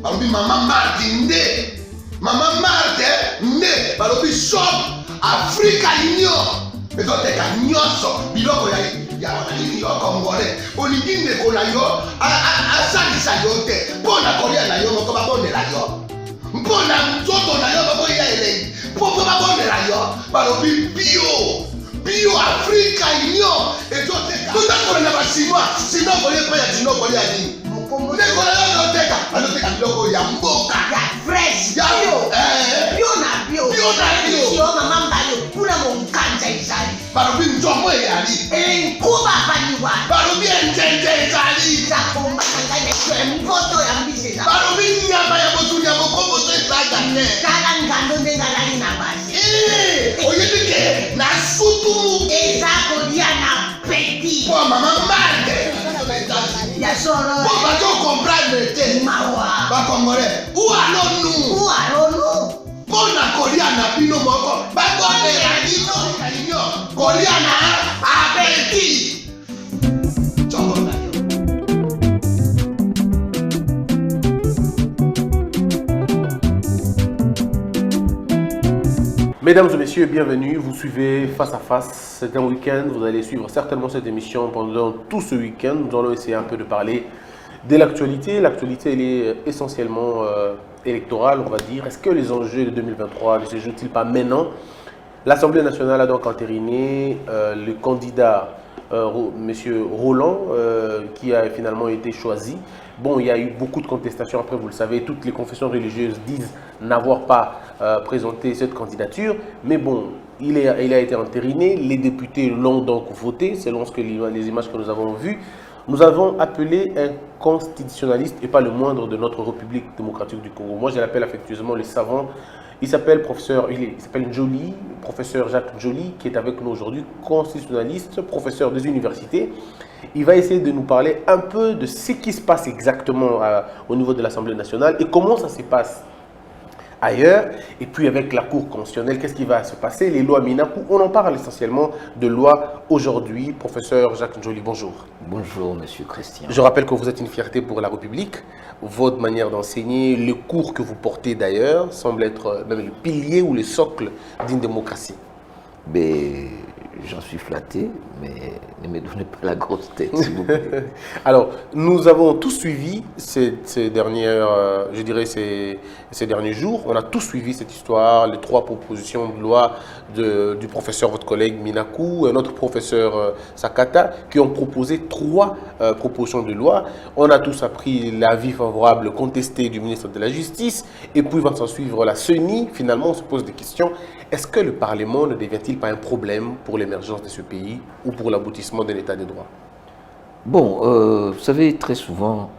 balobi Maman Marthe nde. Maman Marthe nde. Balobi shop Africa Union. Ezoteka nyonso biloko ya wananini yo Congolais. Olingi ndeko na yo asalisa yo te. Mpona kolia na yo moko babondela yo. Mpona nzoto na yo baboya elengi. Mpo babondela yo. Balobi bio Africa Union. Ezoteka. Tutakola na basinois. Sino kolia pa ya sino kolia nini. Ndeko na yo ezoteka. Azoteka biloko ya mboka. Ya fresh. Ya bio na bio. Bio na bio. Yo mama mbalo kuna monkanja izali. Balobi nzomo eyali. Nkuba baliwa. Balobi enjenje ezali. Zakomba kanganya kwe mpoto ya mbise za. Balobi nyama ya botu ya bokombo to ezaga te. Kala ngando ndenga lali na basi. Oyebike na sutu. Eza kolia na peti. Po Maman Marthe. Ya soro. Po bato comprendre te. Mawa. Ba Congolais. Où allons-nous? Où allons-nous? Pona kolia na bino moko. Ba kondela bino kalinyo. Kolia na apeti. Chongo na yo. Mesdames et messieurs, bienvenue. Vous suivez Face à Face. C'est un week-end. Vous allez suivre certainement cette émission pendant tout ce week-end. Nous allons essayer un peu de parler de l'actualité. L'actualité, elle est essentiellement électorale, on va dire. Est-ce que les enjeux de 2023 ne se jouent-ils pas maintenant? L'Assemblée nationale a donc entériné le candidat, M. Roland, qui a finalement été choisi. Bon, il y a eu beaucoup de contestations. Après, vous le savez, toutes les confessions religieuses disent n'avoir pas présenté cette candidature. Mais bon, il a été entériné. Les députés l'ont donc voté, selon les images que nous avons vues. Nous avons appelé un constitutionnaliste, et pas le moindre, de notre République démocratique du Congo. Moi, je l'appelle affectueusement le savant. Il s'appelle Njoli, professeur Jacques Njoli, qui est avec nous aujourd'hui, constitutionnaliste, professeur des universités. Il va essayer de nous parler un peu de ce qui se passe exactement au niveau de l'Assemblée nationale et comment ça se passe ailleurs. Et puis avec la Cour constitutionnelle, qu'est-ce qui va se passer? Les lois Minaku, on en parle essentiellement de lois aujourd'hui. Professeur Jacques Njoli, bonjour. Bonjour, monsieur Christian. Je rappelle que vous êtes une fierté pour la République. Votre manière d'enseigner, le cours que vous portez d'ailleurs, semble être même le pilier ou le socle d'une démocratie. Mais j'en suis flatté, mais ne me donnez pas la grosse tête, s'il vous plaît. Alors, nous avons tous suivi ces derniers jours. On a tous suivi cette histoire, les 3 propositions de loi du professeur, votre collègue Minaku, et notre professeur Sakata, qui ont proposé 3 propositions de loi. On a tous appris l'avis favorable contesté du ministre de la Justice, et puis va s'en suivre la CENI. Finalement, on se pose des questions. Est-ce que le Parlement ne devient-il pas un problème pour l'émergence de ce pays ou pour l'aboutissement de l'état de droit? Bon, vous savez, très souvent,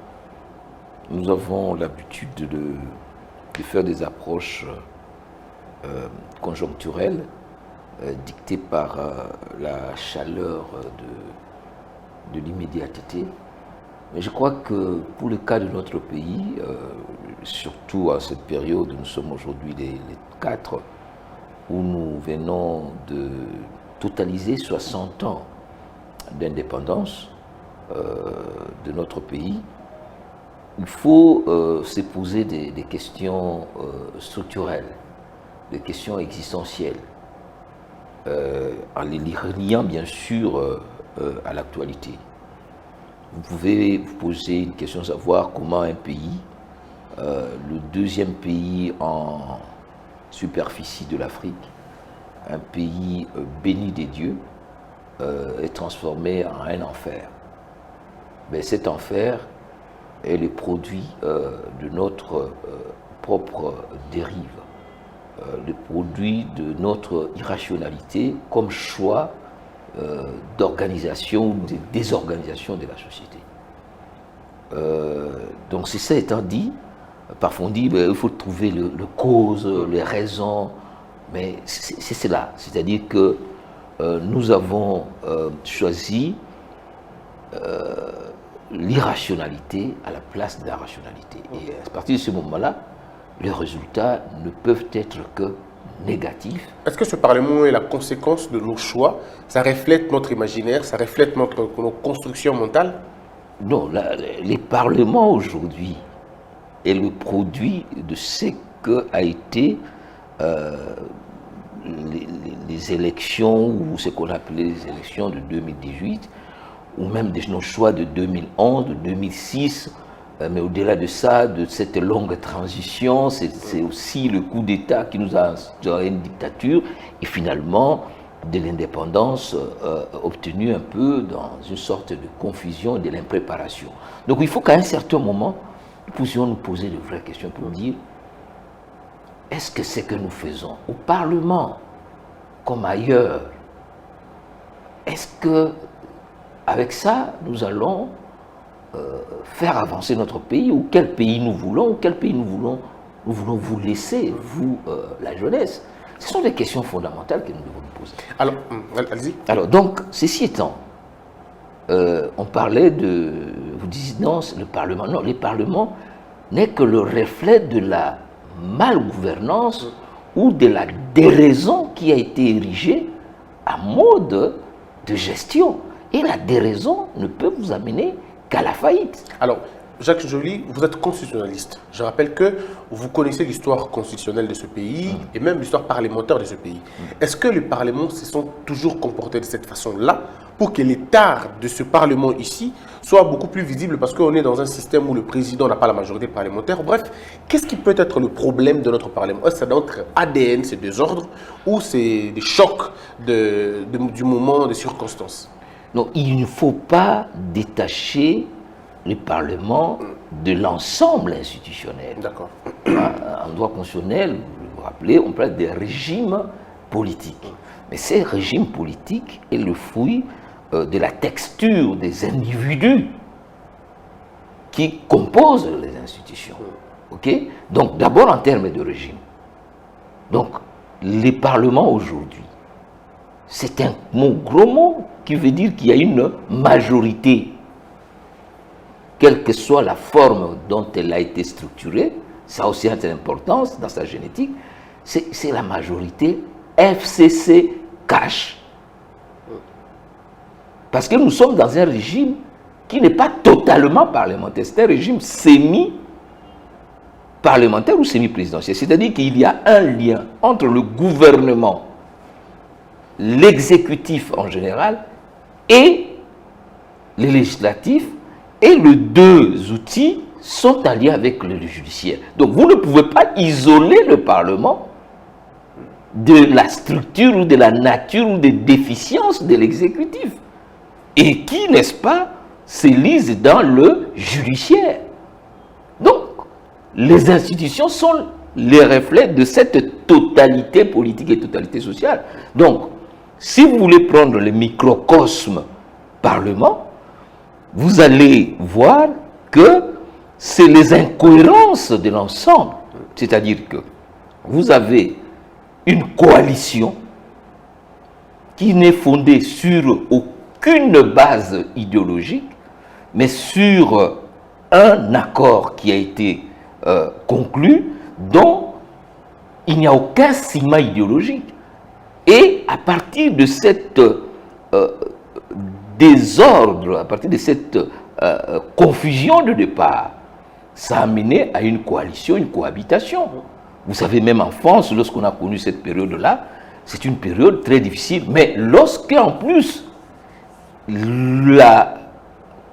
nous avons l'habitude de faire des approches conjoncturelles dictées par la chaleur de l'immédiateté. Mais je crois que pour le cas de notre pays, surtout à cette période où nous sommes aujourd'hui les 4, où nous venons de totaliser 60 ans d'indépendance de notre pays, il faut se poser des questions structurelles, des questions existentielles, en les reliant bien sûr à l'actualité. Vous pouvez vous poser une question de savoir comment un pays, le 2e pays en superficie de l'Afrique, un pays béni des dieux, est transformé en un enfer. Mais cet enfer est le produit de notre propre dérive, le produit de notre irrationalité comme choix d'organisation ou de désorganisation de la société. Donc c'est ça étant dit, parfois on dit il faut trouver le cause, les raisons, mais c'est cela. C'est-à-dire que nous avons choisi l'irrationalité à la place de la rationalité. Et à partir de ce moment-là, les résultats ne peuvent être que négatifs. Est-ce que ce Parlement est la conséquence de nos choix? Ça reflète notre imaginaire, ça reflète nos constructions mentales? Non, les parlements aujourd'hui est le produit de ce qu'a été les élections, ou ce qu'on appelait les élections de 2018, ou même nos choix de 2011, de 2006, mais au-delà de ça, de cette longue transition, c'est aussi le coup d'État qui nous a instauré une dictature, et finalement de l'indépendance obtenue un peu dans une sorte de confusion et de l'impréparation. Donc il faut qu'à un certain moment, nous puissions nous poser de vraies questions pour dire, est-ce que ce que nous faisons au Parlement, comme ailleurs, est-ce que avec ça, nous allons faire avancer notre pays, ou quel pays nous voulons, nous voulons vous laisser, vous, la jeunesse? Ce sont des questions fondamentales que nous devons nous poser. Alors, allez-y. Alors, donc, ceci étant, on parlait de... Vous dites non, le Parlement. Non, le Parlement n'est que le reflet de la malgouvernance ou de la déraison qui a été érigée à mode de gestion. Et la déraison ne peut vous amener qu'à la faillite. Alors, Jacques Joly, vous êtes constitutionnaliste. Je rappelle que vous connaissez l'histoire constitutionnelle de ce pays et même l'histoire parlementaire de ce pays. Est-ce que les parlements se sont toujours comportés de cette façon-là pour que l'état de ce parlement ici soit beaucoup plus visible, parce qu'on est dans un système où le président n'a pas la majorité parlementaire? Bref, qu'est-ce qui peut être le problème de notre parlement? Est-ce que c'est notre ADN, ces désordres, ou c'est des chocs du moment, des circonstances? Non, il ne faut pas détacher le Parlement de l'ensemble institutionnel. D'accord. En droit constitutionnel, vous vous rappelez, on parle des régimes politiques. Mais ces régimes politiques est le fruit de la texture des individus qui composent les institutions. Okay? Donc, d'abord en termes de régime. Donc, les parlements aujourd'hui, c'est un gros mot qui veut dire qu'il y a une majorité, quelle que soit la forme dont elle a été structurée. Ça a aussi une importance dans sa génétique. C'est la majorité FCC cash. Parce que nous sommes dans un régime qui n'est pas totalement parlementaire. C'est un régime semi-parlementaire ou semi-présidentiel. C'est-à-dire qu'il y a un lien entre le gouvernement, l'exécutif en général, et le législatif, et les deux outils sont en lien avec le judiciaire. Donc vous ne pouvez pas isoler le Parlement de la structure ou de la nature ou des déficiences de l'exécutif. Et qui, n'est-ce pas, s'élise dans le judiciaire. Donc, les institutions sont les reflets de cette totalité politique et totalité sociale. Donc, si vous voulez prendre le microcosme Parlement, vous allez voir que c'est les incohérences de l'ensemble. C'est-à-dire que vous avez une coalition qui n'est fondée sur aucune base idéologique, mais sur un accord qui a été conclu, dont il n'y a aucun ciment idéologique. Et à partir de cette désordre, à partir de cette confusion de départ, ça a mené à une coalition, une cohabitation. Vous savez, même en France, lorsqu'on a connu cette période-là, c'est une période très difficile. Mais lorsqu'en plus, la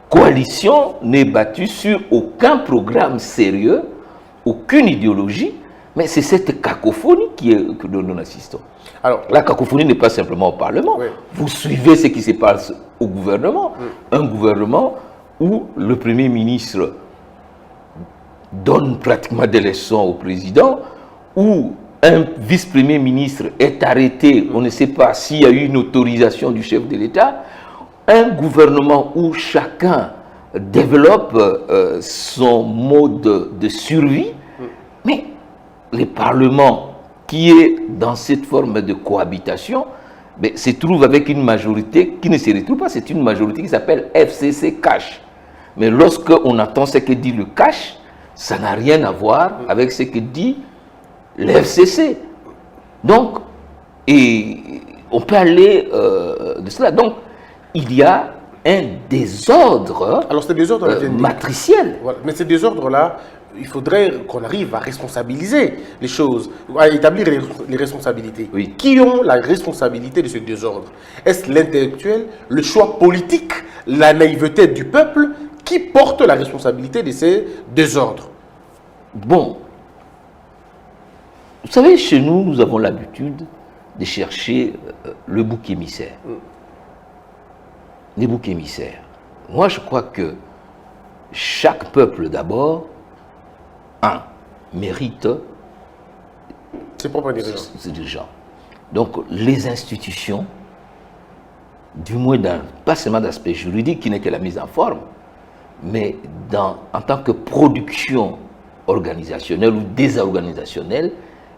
coalition n'est battue sur aucun programme sérieux, aucune idéologie, mais c'est cette cacophonie que nous assistons. Alors, la cacophonie n'est pas simplement au Parlement. Oui. Vous suivez ce qui se passe au gouvernement. Un gouvernement où le Premier ministre donne pratiquement des leçons au président, où un vice-premier ministre est arrêté, on ne sait pas s'il y a eu une autorisation du chef de l'État, un gouvernement où chacun développe son mode de survie, mais le Parlement qui est dans cette forme de cohabitation se trouve avec une majorité qui ne se retrouve pas, c'est une majorité qui s'appelle FCC cash. Mais lorsqu'on entend ce que dit le cash, ça n'a rien à voir avec ce que dit le FCC. Donc, et on peut aller de cela. Donc, il y a un désordre, alors, ce désordre matriciel. Voilà. Mais ce désordre-là, il faudrait qu'on arrive à responsabiliser les choses, à établir les responsabilités. Oui. Qui ont la responsabilité de ce désordre? Est-ce l'intellectuel, le choix politique, la naïveté du peuple? Qui porte la responsabilité de ces désordres? Bon, vous savez, chez nous, nous avons l'habitude de chercher le bouc émissaire. Les boucs émissaires. Moi, je crois que chaque peuple, d'abord, mérite ses propres dirigeants. ses dirigeants. Donc, les institutions, du moins pas seulement d'aspect juridique, qui n'est que la mise en forme, mais en tant que production organisationnelle ou désorganisationnelle,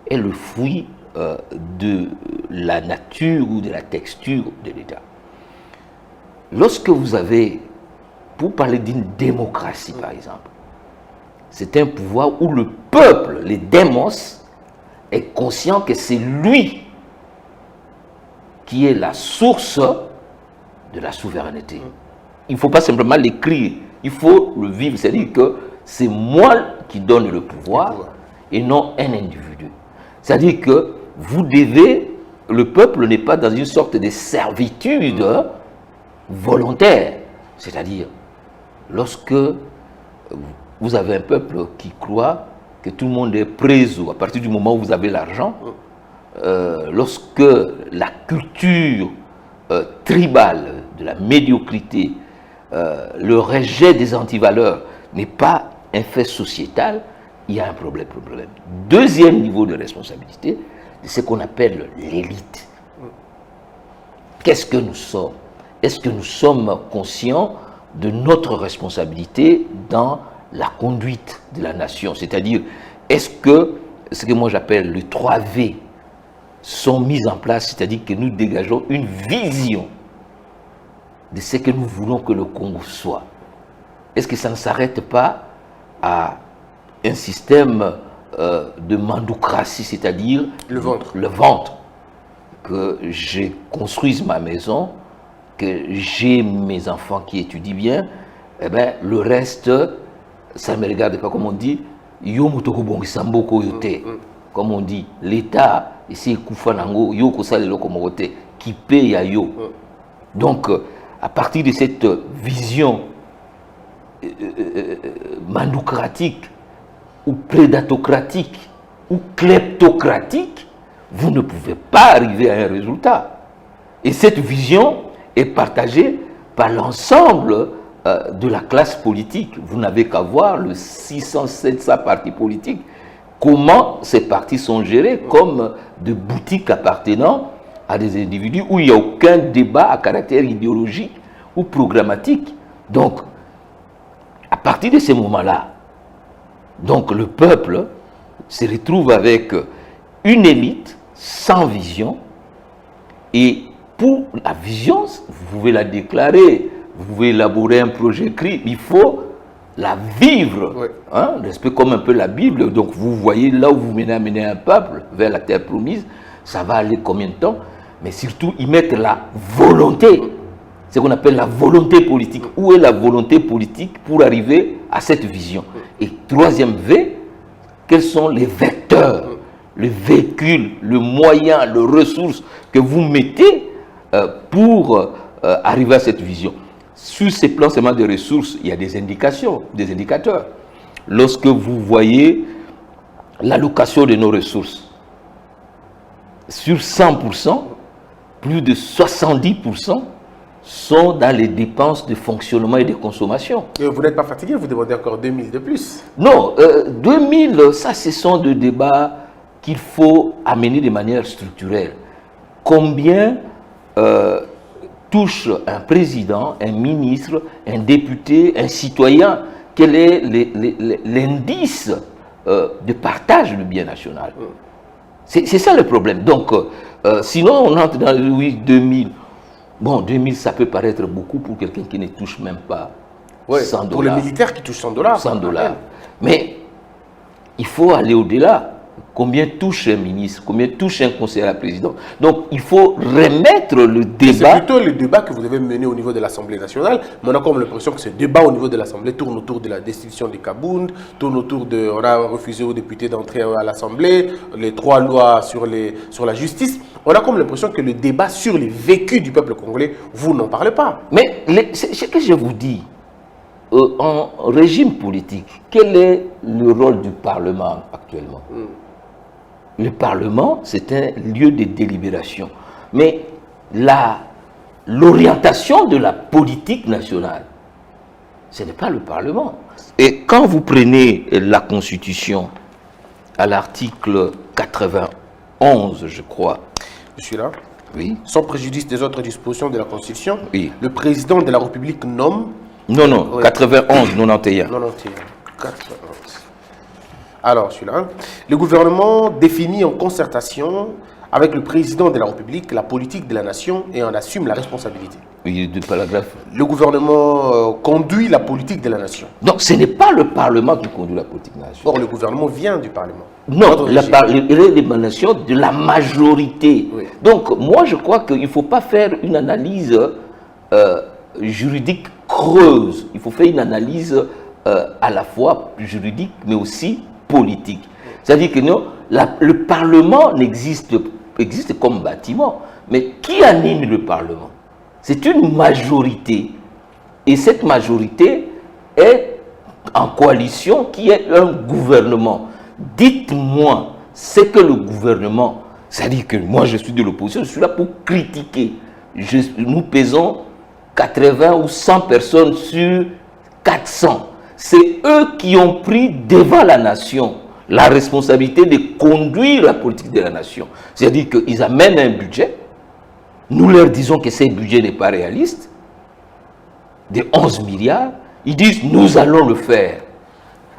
est le fruit de la nature ou de la texture de l'État. Lorsque vous avez, pour parler d'une démocratie par exemple, c'est un pouvoir où le peuple, les démos, est conscient que c'est lui qui est la source de la souveraineté. Il ne faut pas simplement l'écrire, il faut le vivre, c'est-à-dire que c'est moi qui donne le pouvoir et non un individu. C'est-à-dire que vous devez, le peuple n'est pas dans une sorte de servitude volontaire. C'est-à-dire, lorsque vous avez un peuple qui croit que tout le monde est préso à partir du moment où vous avez l'argent, lorsque la culture tribale de la médiocrité, le rejet des antivaleurs n'est pas un fait sociétal, il y a un problème. Deuxième niveau de responsabilité, c'est ce qu'on appelle l'élite. Qu'est-ce que nous sommes? Est-ce que nous sommes conscients de notre responsabilité dans la conduite de la nation? C'est-à-dire, est-ce que ce que moi j'appelle les 3 V sont mis en place, c'est-à-dire que nous dégageons une vision de ce que nous voulons que le Congo soit? Est-ce que ça ne s'arrête pas à un système de mandocratie, c'est-à-dire le ventre, que je construise ma maison, que j'ai mes enfants qui étudient bien, eh bien, le reste, ça ne me regarde pas, comme on dit, comme on dit, l'État, c'est Koufanango, qui paye à yo. Donc, à partir de cette vision mandocratique, ou prédatocratique, ou kleptocratique, vous ne pouvez pas arriver à un résultat. Et cette vision est partagée par l'ensemble de la classe politique. Vous n'avez qu'à voir le 600-700 partis politiques, comment ces partis sont gérés comme de boutiques appartenant à des individus où il n'y a aucun débat à caractère idéologique ou programmatique. Donc, à partir de ces moments-là, donc le peuple se retrouve avec une élite sans vision, et pour la vision, vous pouvez la déclarer, vous pouvez élaborer un projet écrit, il faut la vivre, oui. Respect comme un peu la Bible. Donc vous voyez là où vous menez un peuple vers la terre promise, ça va aller combien de temps? Mais surtout y mettre la volonté, ce qu'on appelle la volonté politique. Où est la volonté politique pour arriver à cette vision? Et troisième V, quels sont les vecteurs, le véhicule, le moyen, les ressources que vous mettez pour arriver à cette vision? Sur ces plans seulement de ressources, il y a des indications, des indicateurs. Lorsque vous voyez l'allocation de nos ressources, sur 100%, plus de 70% sont dans les dépenses de fonctionnement et de consommation. Et vous n'êtes pas fatigué, vous demandez encore 2000 de plus. Non, 2000, ça ce sont des débats qu'il faut amener de manière structurelle. Combien touche un président, un ministre, un député, un citoyen? Quel est l'indice de partage du bien national? C'est ça le problème. Donc, sinon on entre dans le 2000. Bon, 2000, ça peut paraître beaucoup pour quelqu'un qui ne touche même pas 100 $. Pour le militaire qui touche 100 $. 100 $. Mais il faut aller au-delà. combien touche un ministre, combien touche un conseiller à la présidence. Donc, il faut remettre le C'est débat. plutôt le débat que vous devez mener au niveau de l'Assemblée nationale. Mais on a comme l'impression que ce débat au niveau de l'Assemblée tourne autour de la destitution de Kabound, tourne autour de... On a refusé aux députés d'entrer à l'Assemblée, les 3 lois sur la justice. On a comme l'impression que le débat sur les vécus du peuple congolais, vous n'en parlez pas. Mais ce que je vous dis, en régime politique, quel est le rôle du Parlement actuellement? Le Parlement, c'est un lieu de délibération. Mais l'orientation de la politique nationale, ce n'est pas le Parlement. Et quand vous prenez la Constitution, à l'article 91, je crois, Je suis là. oui, Sans préjudice des autres dispositions de la Constitution, Oui. le président de la République nomme... non, Oui. 91, 91. Non, 91. Alors, celui-là. Le gouvernement définit en concertation avec le président de la République la politique de la nation et en assume la responsabilité. Oui, du paragraphe. Le gouvernement conduit la politique de la nation. Donc, ce n'est pas le Parlement qui conduit la politique nationale. Or, le gouvernement vient du Parlement. Non, Notre régime. il est l'émanation de la majorité. Oui. Donc, moi, je crois qu'il ne faut pas faire une analyse juridique creuse. Il faut faire une analyse à la fois juridique, mais aussi politique. C'est-à-dire que non, le Parlement existe comme bâtiment. Mais qui anime le Parlement? C'est une majorité. Et cette majorité est en coalition qui est un gouvernement. Dites-moi ce que le gouvernement, c'est-à-dire que moi je suis de l'opposition, je suis là pour critiquer. Nous pesons 80 ou 100 personnes sur 400. C'est eux qui ont pris devant la nation la responsabilité de conduire la politique de la nation. C'est-à-dire qu'ils amènent un budget, nous leur disons que ce budget n'est pas réaliste, de 11 milliards, ils disent nous allons le faire.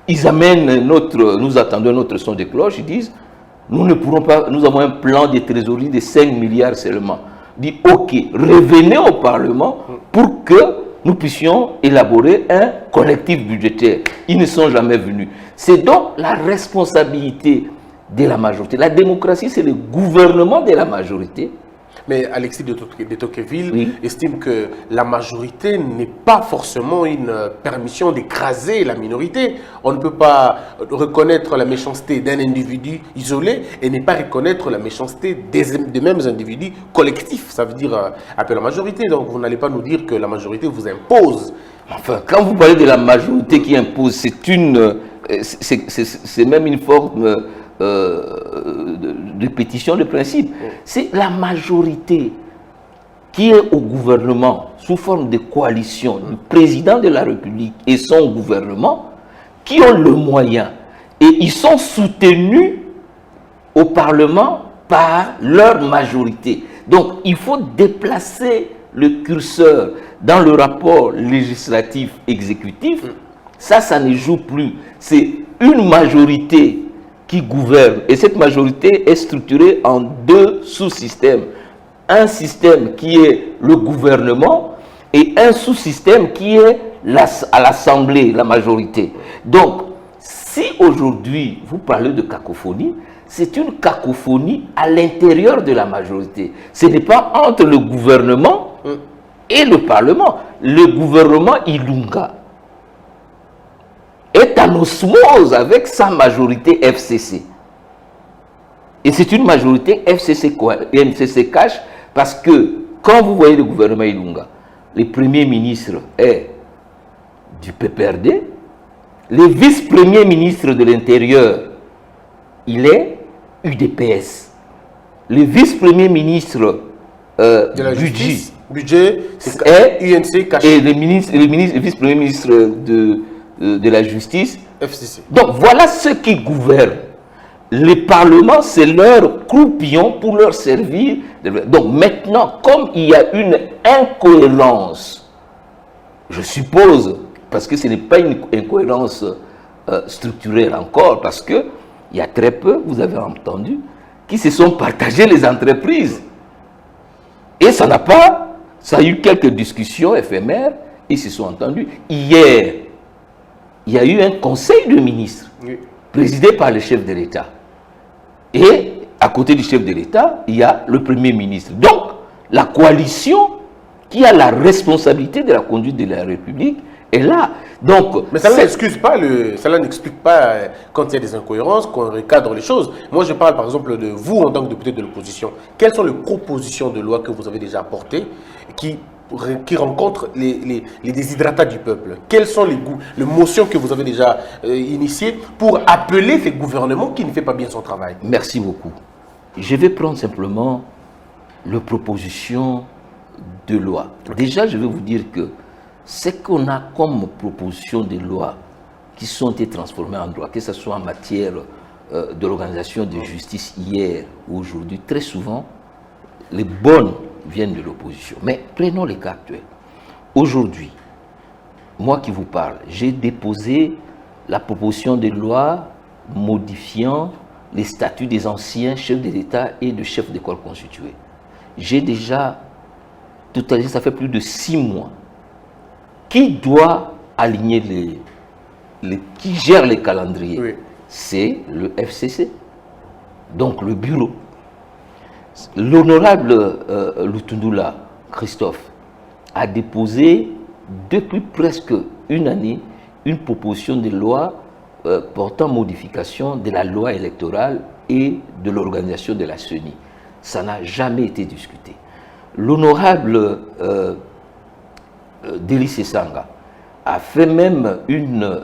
Ils amènent nous attendons notre son de cloche, ils disent nous ne pourrons pas, nous avons un plan de trésorerie de 5 milliards seulement. Ils disent ok, revenez au Parlement pour que nous puissions élaborer un collectif budgétaire. Ils ne sont jamais venus. C'est donc la responsabilité de la majorité. La démocratie, c'est le gouvernement de la majorité. Mais Alexis de Tocqueville Oui. estime que la majorité n'est pas forcément une permission d'écraser la minorité. On ne peut pas reconnaître la méchanceté d'un individu isolé et ne pas reconnaître la méchanceté des mêmes individus collectifs. Ça veut dire appel à la majorité. Donc vous n'allez pas nous dire que la majorité vous impose. Enfin, quand vous parlez de la majorité qui impose, c'est même une forme de pétition de principe. C'est la majorité qui est au gouvernement sous forme de coalition, du président de la République et son gouvernement, qui ont le moyen. Et ils sont soutenus au Parlement par leur majorité. Donc, il faut déplacer le curseur dans le rapport législatif-exécutif. Ça ne joue plus. C'est une majorité qui gouverne. Et cette majorité est structurée en 2 sous-systèmes. Un système qui est le gouvernement et un sous-système qui est à l'Assemblée, la majorité. Donc, si aujourd'hui vous parlez de cacophonie, c'est une cacophonie à l'intérieur de la majorité. Ce n'est pas entre le gouvernement et le Parlement. Le gouvernement Ilunga est en osmose avec sa majorité FCC. Et c'est une majorité FCC cash parce que quand vous voyez le gouvernement Ilunga, le premier ministre est du PPRD, le vice-premier ministre de l'Intérieur, il est UDPS. Le vice-premier ministre De la justice, budget, c'est UNC caché. et le vice-premier ministre de la justice, FCC. donc voilà ceux qui gouvernent. Le Parlement, c'est leur croupion pour leur servir. Donc maintenant, comme il y a une incohérence, je suppose, parce que ce n'est pas une incohérence structurelle encore, parce qu'il y a très peu, vous avez entendu, qui se sont partagées les entreprises. Et ça n'a pas, ça a eu quelques discussions éphémères, ils se sont entendus. Hier, il y a eu un conseil de ministres, Oui. présidé par le chef de l'État. Et à côté du chef de l'État, il y a le Premier ministre. Donc, la coalition qui a la responsabilité de la conduite de la République est là. Donc, mais cela n'explique pas quand il y a des incohérences, qu'on recadre les choses. Moi, je parle par exemple de vous en tant que député de l'opposition. Quelles sont les propositions de loi que vous avez déjà apportées qui rencontrent les déshydratats du peuple? Quelles sont les motions que vous avez déjà initiées pour appeler ce gouvernement qui ne fait pas bien son travail? Merci beaucoup. Je vais prendre simplement les propositions de loi. Déjà, je vais vous dire que ce qu'on a comme propositions de loi qui sont été transformées en droit, que ce soit en matière de l'organisation de justice hier ou aujourd'hui, très souvent, les bonnes viennent de l'opposition. Mais prenons les cas actuels. Aujourd'hui, moi qui vous parle, j'ai déposé la proposition de loi modifiant les statuts des anciens chefs de l'État et de chefs d'école constitués. J'ai déjà, totalisé, ça fait plus de 6 mois. Qui doit aligner qui gère les calendriers? Oui. C'est le FCC, donc le bureau. L'honorable Lutundula Christophe a déposé depuis presque une année une proposition de loi portant modification de la loi électorale et de l'organisation de la CENI. Ça n'a jamais été discuté. L'honorable Délice Sanga a fait même une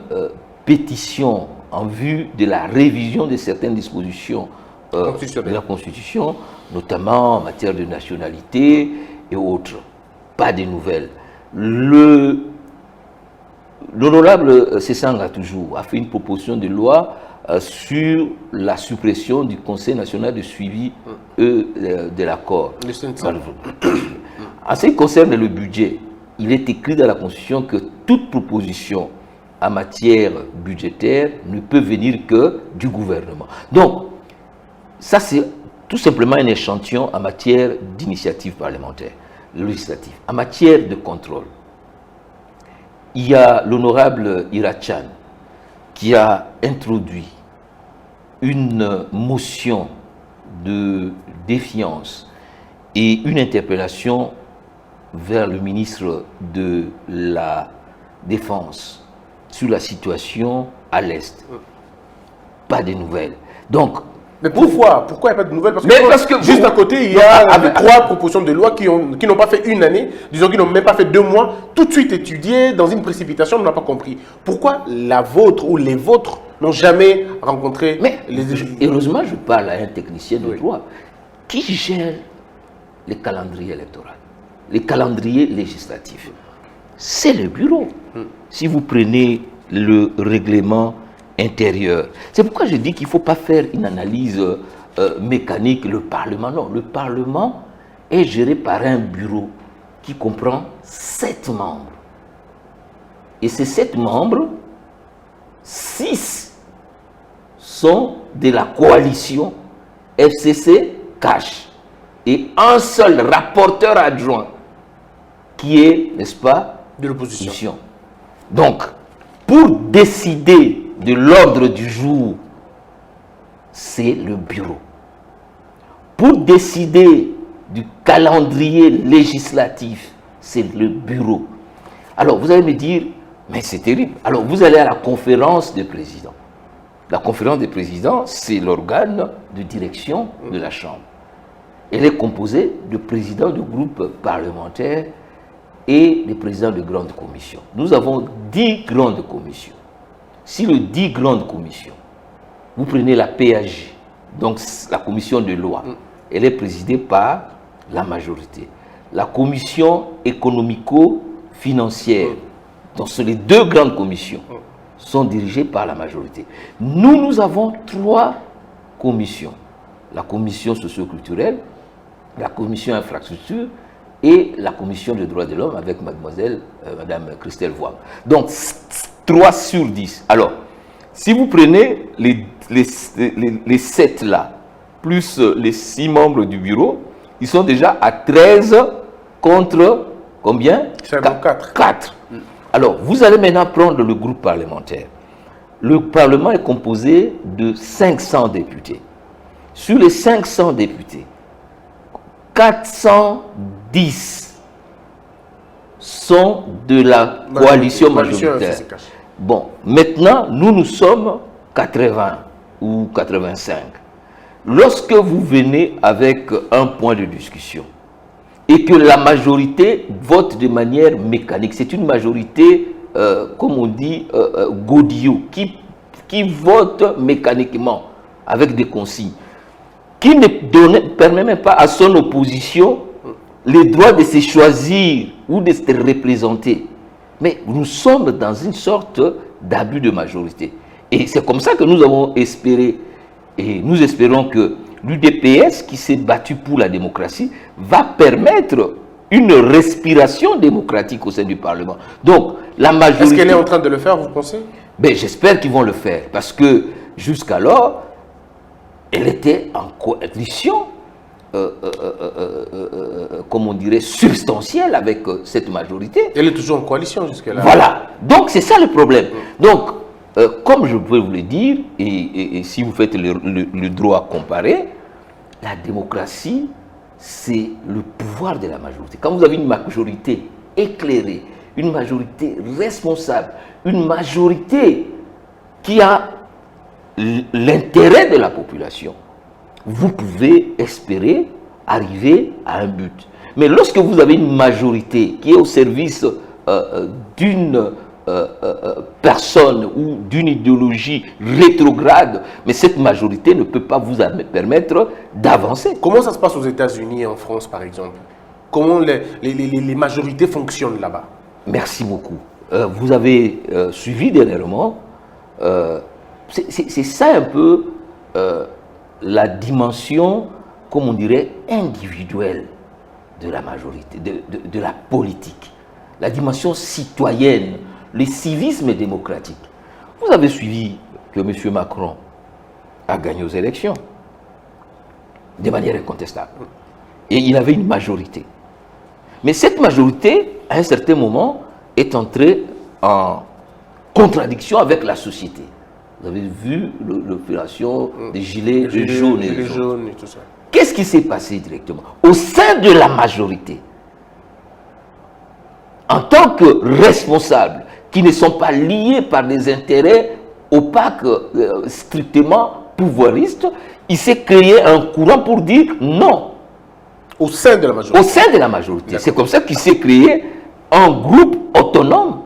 pétition en vue de la révision de certaines dispositions de la Constitution, notamment en matière de nationalité et autres. Pas de nouvelles. L'honorable Sesanga toujours a fait une proposition de loi sur la suppression du Conseil national de suivi de l'accord. En ce qui concerne le budget, il est écrit dans la Constitution que toute proposition en matière budgétaire ne peut venir que du gouvernement. Donc, ça c'est tout simplement un échantillon en matière d'initiative parlementaire, législative. En matière de contrôle, il y a l'honorable Irachan qui a introduit une motion de défiance et une interpellation vers le ministre de la Défense sur la situation à l'Est. Pas de nouvelles. Donc, mais pourquoi il n'y a pas de nouvelles? Parce que juste à côté, il y a 3 propositions de loi qui n'ont pas fait une année, disons qu'ils n'ont même pas fait 2 mois, tout de suite étudiées dans une précipitation, on n'a pas compris. Pourquoi la vôtre ou les vôtres n'ont jamais rencontré heureusement, je parle à un technicien de droit qui gère les calendriers électoraux, les calendriers législatifs. C'est le bureau. Si vous prenez le règlement intérieur. C'est pourquoi je dis qu'il ne faut pas faire une analyse mécanique. Le Parlement, non. Le Parlement est géré par un bureau qui comprend 7 membres. Et ces 7 membres, 6 sont de la coalition FCC-CACH. Et un seul rapporteur adjoint qui est, n'est-ce pas, de l'opposition. Donc, pour décider de l'ordre du jour, c'est le bureau. Pour décider du calendrier législatif, c'est le bureau. Alors, vous allez me dire, mais c'est terrible. Alors, vous allez à la conférence des présidents. La conférence des présidents, c'est l'organe de direction de la Chambre. Elle est composée de présidents de groupes parlementaires et de présidents de grandes commissions. Nous avons 10 grandes commissions. Si le 10 grandes commissions, vous prenez la PAJ, donc la commission de loi, elle est présidée par la majorité. La commission économico-financière, donc les 2 grandes commissions, sont dirigées par la majorité. Nous avons 3 commissions. La commission socio-culturelle, la commission infrastructure et la commission des droits de l'homme avec Madame Christelle Voix. Donc, 3 sur 10. Alors, si vous prenez les 7 là, plus les 6 membres du bureau, ils sont déjà à 13 contre combien? 4. Alors, vous allez maintenant prendre le groupe parlementaire. Le Parlement est composé de 500 députés. Sur les 500 députés, 410 sont de la coalition majoritaire. Bon, maintenant, nous sommes 80 ou 85. Lorsque vous venez avec un point de discussion et que la majorité vote de manière mécanique, c'est une majorité, comme on dit, godillot, qui vote mécaniquement avec des consignes, qui ne permet même pas à son opposition le droit de se choisir ou de se représenter. Mais nous sommes dans une sorte d'abus de majorité. Et c'est comme ça que nous avons espéré, et nous espérons que l'UDPS, qui s'est battu pour la démocratie, va permettre une respiration démocratique au sein du Parlement. Donc, la majorité... Est-ce qu'elle est en train de le faire, vous pensez? Ben, j'espère qu'ils vont le faire, parce que jusqu'alors, elle était en coalition, comme on dirait, substantielle avec cette majorité. Elle est toujours en coalition jusque-là. Voilà. Donc, c'est ça le problème. Donc, comme je peux vous le dire, et si vous faites le droit comparé, la démocratie, c'est le pouvoir de la majorité. Quand vous avez une majorité éclairée, une majorité responsable, une majorité qui a l'intérêt de la population, vous pouvez espérer arriver à un but. Mais lorsque vous avez une majorité qui est au service d'une personne ou d'une idéologie rétrograde, mais cette majorité ne peut pas vous permettre d'avancer. Comment ça se passe aux États-Unis et en France, par exemple? Comment les majorités fonctionnent là-bas? Merci beaucoup. Vous avez suivi dernièrement, c'est ça un peu la dimension, comme on dirait, individuelle de la majorité, de la politique, la dimension citoyenne, le civisme démocratique. Vous avez suivi que M. Macron a gagné aux élections de manière incontestable. Et il avait une majorité. Mais cette majorité, à un certain moment, est entrée en contradiction avec la société. Vous avez vu l'opération des gilets jaunes et tout ça. Qu'est-ce qui s'est passé directement? Au sein de la majorité, en tant que responsables, qui ne sont pas liés par des intérêts opaques, strictement pouvoiristes, il s'est créé un courant pour dire non. Au sein de la majorité? Au sein de la majorité. C'est comme ça qu'il s'est créé un groupe autonome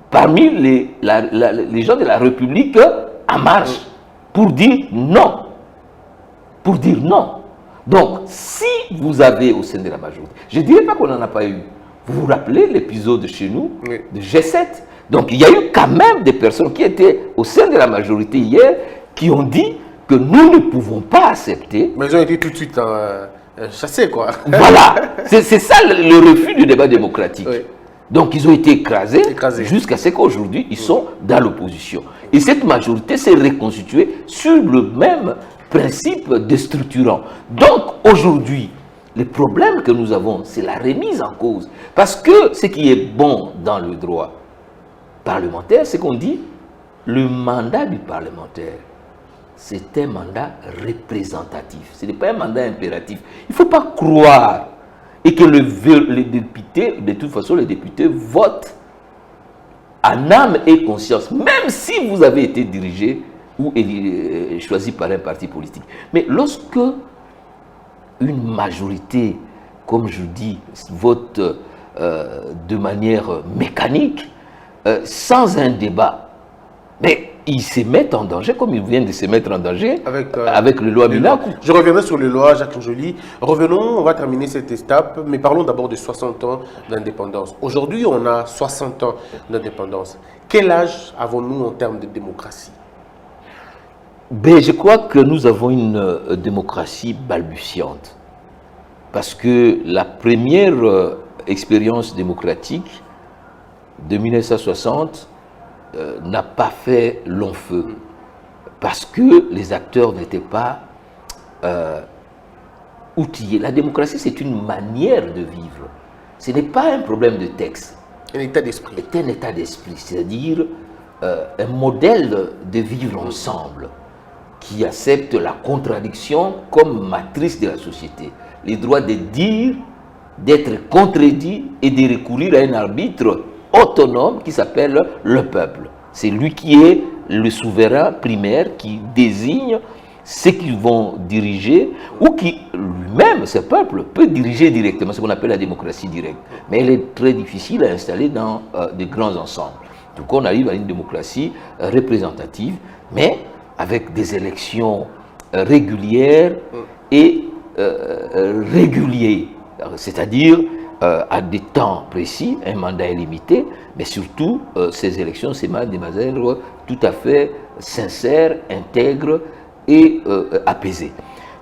parmi les gens de la République en marche pour dire non. Pour dire non. Donc, si vous avez au sein de la majorité, je ne dirais pas qu'on n'en a pas eu. Vous vous rappelez l'épisode chez nous de G7? Donc, il y a eu quand même des personnes qui étaient au sein de la majorité hier qui ont dit que nous ne pouvons pas accepter. Mais ils ont été tout de suite chassés, quoi. Voilà. C'est ça le refus du débat démocratique. Oui. Donc, ils ont été écrasés. Jusqu'à ce qu'aujourd'hui, ils sont dans l'opposition. Et cette majorité s'est reconstituée sur le même principe déstructurant. Donc, aujourd'hui, le problème que nous avons, c'est la remise en cause. Parce que ce qui est bon dans le droit parlementaire, c'est qu'on dit le mandat du parlementaire, c'est un mandat représentatif. Ce n'est pas un mandat impératif. Il ne faut pas croire et que les députés, de toute façon, les députés votent en âme et conscience, même si vous avez été dirigé ou choisi par un parti politique. Mais lorsque une majorité, comme je dis, vote de manière mécanique, sans un débat, mais ils se mettent en danger, comme ils viennent de se mettre en danger avec le loi Minakou. Je reviendrai sur le loi Jacques Njoli. Revenons, on va terminer cette étape, mais parlons d'abord de 60 ans d'indépendance. Aujourd'hui, on a 60 ans d'indépendance. Quel âge avons-nous en termes de démocratie? Ben, je crois que nous avons une démocratie balbutiante. Parce que la première expérience démocratique de 1960 n'a pas fait long feu. Parce que les acteurs n'étaient pas outillés. La démocratie, c'est une manière de vivre. Ce n'est pas un problème de texte. Un état d'esprit. C'est un état d'esprit, c'est-à-dire un modèle de vivre ensemble. qui accepte la contradiction comme matrice de la société. Le droit de dire, d'être contredit et de recourir à un arbitre autonome qui s'appelle le peuple. C'est lui qui est le souverain primaire qui désigne ceux qui vont diriger ou qui lui-même, ce peuple, peut diriger directement, ce qu'on appelle la démocratie directe. Mais elle est très difficile à installer dans de grands ensembles. Donc on arrive à une démocratie représentative, mais avec des élections régulières et réguliers, c'est-à-dire à des temps précis, un mandat est limité, mais surtout ces élections, c'est des manières tout à fait sincères, intègres et apaisées.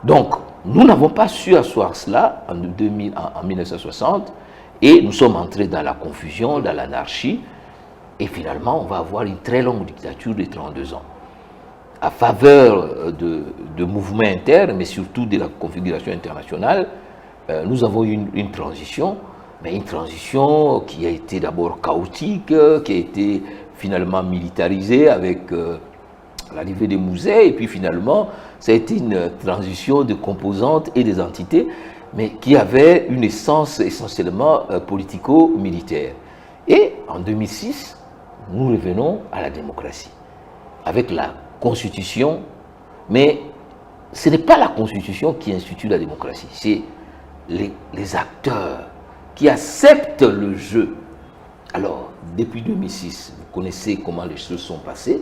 Donc, nous n'avons pas su asseoir cela en 1960 et nous sommes entrés dans la confusion, dans l'anarchie et finalement, on va avoir une très longue dictature de 32 ans. À faveur de mouvements internes, mais surtout de la configuration internationale, nous avons eu une transition, mais une transition qui a été d'abord chaotique, qui a été finalement militarisée avec l'arrivée des musées, et puis finalement, ça a été une transition de composantes et des entités, mais qui avait une essence essentiellement politico-militaire. Et en 2006, nous revenons à la démocratie, avec la Constitution, mais ce n'est pas la Constitution qui institue la démocratie, c'est les acteurs qui acceptent le jeu. Alors, depuis 2006, vous connaissez comment les choses sont passées,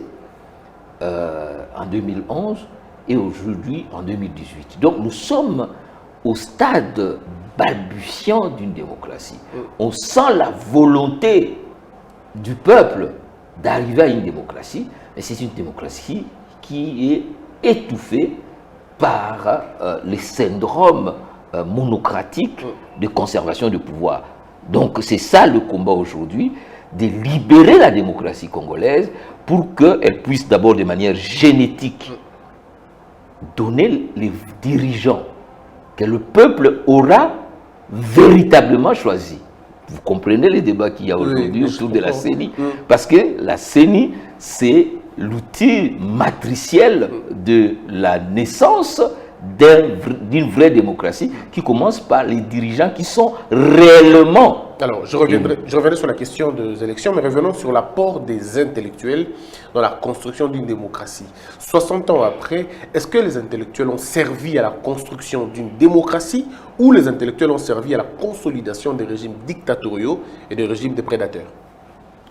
en 2011 et aujourd'hui en 2018. Donc nous sommes au stade balbutiant d'une démocratie. On sent la volonté du peuple d'arriver à une démocratie, mais c'est une démocratie qui est étouffée par les syndromes monocratiques de conservation du pouvoir. Donc c'est ça le combat aujourd'hui, de libérer la démocratie congolaise pour qu'elle puisse d'abord de manière génétique donner les dirigeants que le peuple aura véritablement choisi. Vous comprenez les débats qu'il y a aujourd'hui autour de la CENI, parce que la CENI, c'est l'outil matriciel de la naissance d'une vraie démocratie qui commence par les dirigeants qui sont réellement... Alors, je reviendrai sur la question des élections, mais revenons sur l'apport des intellectuels dans la construction d'une démocratie. 60 ans après, est-ce que les intellectuels ont servi à la construction d'une démocratie ou les intellectuels ont servi à la consolidation des régimes dictatoriaux et des régimes de prédateurs?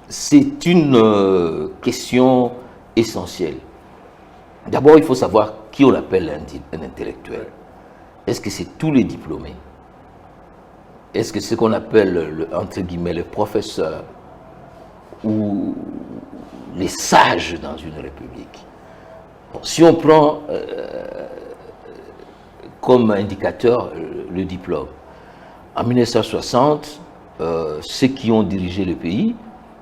C'est une question essentielle. D'abord, il faut savoir qui on appelle un intellectuel. Est-ce que c'est tous les diplômés? Est-ce que c'est ce qu'on appelle, entre guillemets, les professeurs ou les sages dans une république? Bon, si on prend comme indicateur le diplôme, en 1960, ceux qui ont dirigé le pays,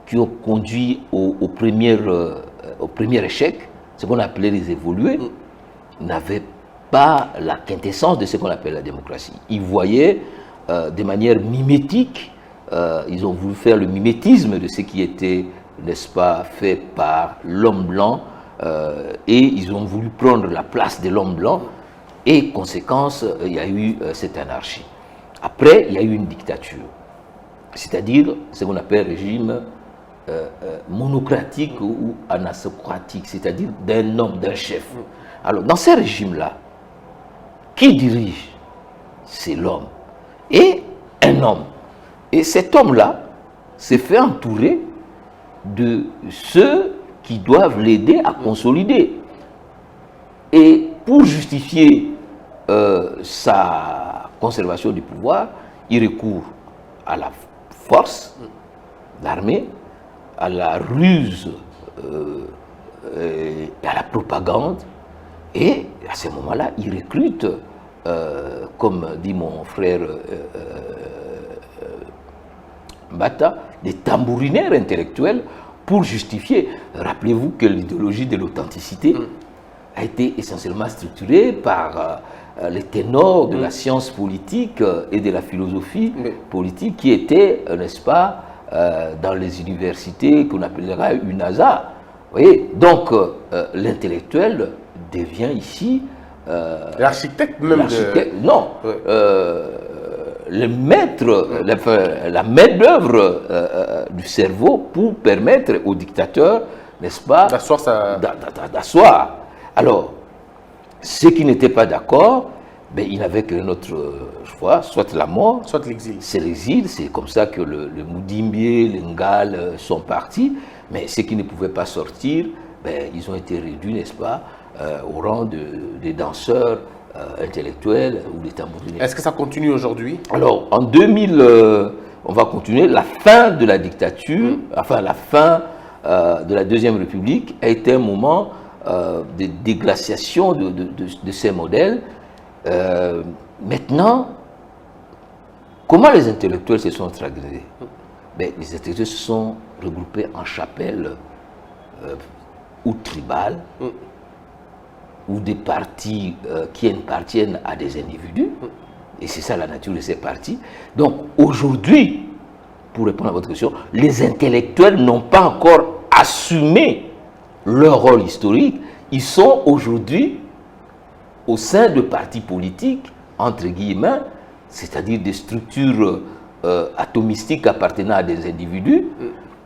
qui ont conduit au premier échec, ce qu'on appelait les évolués, n'avaient pas la quintessence de ce qu'on appelle la démocratie. Ils voyaient de manière mimétique, ils ont voulu faire le mimétisme de ce qui était, n'est-ce pas, fait par l'homme blanc, et ils ont voulu prendre la place de l'homme blanc, et conséquence, il y a eu cette anarchie. Après, il y a eu une dictature, c'est-à-dire ce qu'on appelle régime monocratique ou anasocratique, c'est-à-dire d'un homme, d'un chef. Alors, dans ces régimes-là, qui dirige? C'est l'homme. Et un homme. Et cet homme-là s'est fait entourer de ceux qui doivent l'aider à consolider. Et pour justifier sa conservation du pouvoir, il recourt à la force, l'armée, à la ruse et à la propagande. Et à ce moment-là, il recrute, comme dit mon frère Mbata, des tambourinaires intellectuels pour justifier. Rappelez-vous que l'idéologie de l'authenticité a été essentiellement structurée par les ténors de la science politique et de la philosophie politique qui étaient, n'est-ce pas, dans les universités qu'on appellera UNASA. Vous voyez, donc l'intellectuel devient ici l'architecte même non, Ouais. Le maître, la main-d'œuvre du cerveau pour permettre au dictateur, n'est-ce pas, d'asseoir sa... d'asseoir. Alors, ceux qui n'étaient pas d'accord, ben, ils n'avaient qu'un autre choix, soit la mort, soit l'exil. c'est l'exil. C'est comme ça que le Moudimbié, les Ngales sont partis. Mais ceux qui ne pouvaient pas sortir, ben, ils ont été réduits, n'est-ce pas, au rang des danseurs intellectuels ou des tambouriniers. Est-ce que ça continue aujourd'hui? Alors, en 2000, on va continuer. La fin de la dictature, enfin la fin de la Deuxième République a été un moment de déglaciation de ces modèles. Maintenant, comment les intellectuels se sont organisés? Ben, les intellectuels se sont regroupés en chapelles ou tribales, ou des partis qui appartiennent à des individus. Et c'est ça la nature de ces partis. Donc aujourd'hui, pour répondre à votre question, les intellectuels n'ont pas encore assumé leur rôle historique. Ils sont aujourd'hui au sein de partis politiques, entre guillemets, c'est-à-dire des structures atomistiques appartenant à des individus.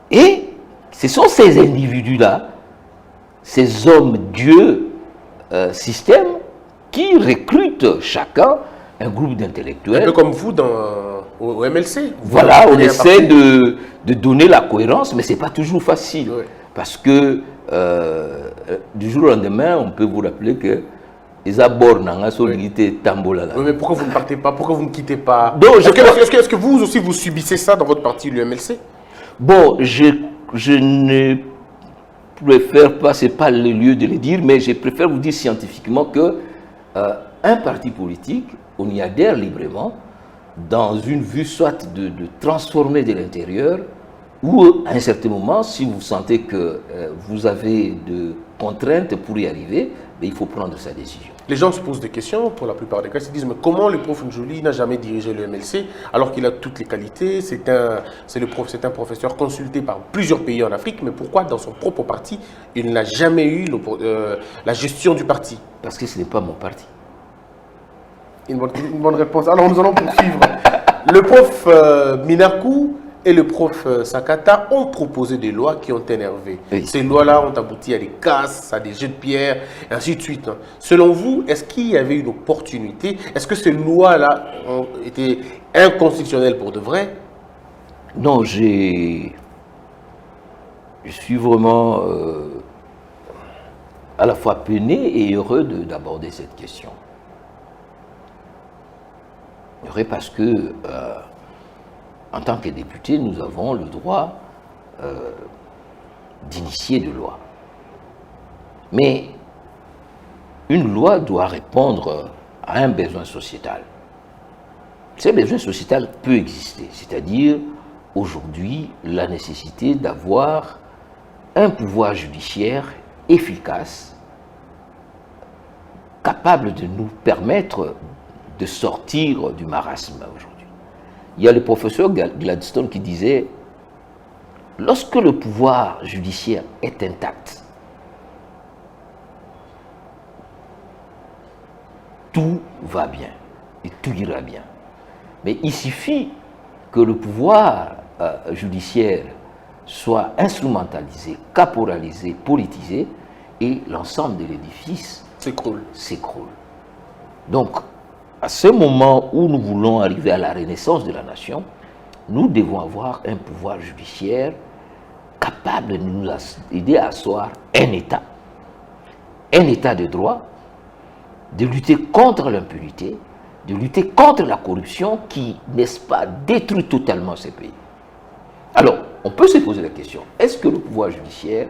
Et ce sont ces individus-là, ces hommes-dieux systèmes, qui recrutent chacun un groupe d'intellectuels. Un peu comme vous au MLC. Voilà, on essaie de donner la cohérence, mais ce n'est pas toujours facile. Oui. Parce que du jour au lendemain, on peut vous rappeler que les abords n'ont pas solidité tambola. Oui, mais pourquoi vous ne partez pas? Pourquoi vous ne quittez pas? Donc, Est-ce que vous aussi, vous subissez ça dans votre parti, l'UMLC? Bon, je ne préfère pas, ce n'est pas le lieu de le dire, mais je préfère vous dire scientifiquement que un parti politique, on y adhère librement dans une vue soit de transformer de l'intérieur, ou à un certain moment, si vous sentez que vous avez de contraintes pour y arriver, ben, il faut prendre sa décision. Les gens se posent des questions, pour la plupart des cas, ils se disent mais comment le prof Ndjouli n'a jamais dirigé le MLC alors qu'il a toutes les qualités, c'est un professeur consulté par plusieurs pays en Afrique, mais pourquoi dans son propre parti, il n'a jamais eu la gestion du parti? Parce que ce n'est pas mon parti. Une bonne réponse. Alors nous allons poursuivre. Le prof Minakou et le prof Sakata ont proposé des lois qui ont énervé. Oui. Ces lois-là ont abouti à des casses, à des jets de pierre, et ainsi de suite. Selon vous, est-ce qu'il y avait une opportunité? Est-ce que ces lois-là ont été inconstitutionnelles pour de vrai? Non, je suis vraiment à la fois peiné et heureux d'aborder cette question. Heureux parce que en tant que député, nous avons le droit d'initier des lois. Mais une loi doit répondre à un besoin sociétal. Ce besoin sociétal peut exister, c'est-à-dire aujourd'hui la nécessité d'avoir un pouvoir judiciaire efficace, capable de nous permettre de sortir du marasme aujourd'hui. Il y a le professeur Gladstone qui disait « Lorsque le pouvoir judiciaire est intact, tout va bien et tout ira bien. Mais il suffit que le pouvoir judiciaire soit instrumentalisé, caporalisé, politisé et l'ensemble de l'édifice s'écroule. Donc, à ce moment où nous voulons arriver à la renaissance de la nation, nous devons avoir un pouvoir judiciaire capable de nous aider à asseoir un État de droit, de lutter contre l'impunité, de lutter contre la corruption qui, n'est-ce pas, détruit totalement ces pays. Alors, on peut se poser la question, est-ce que le pouvoir judiciaire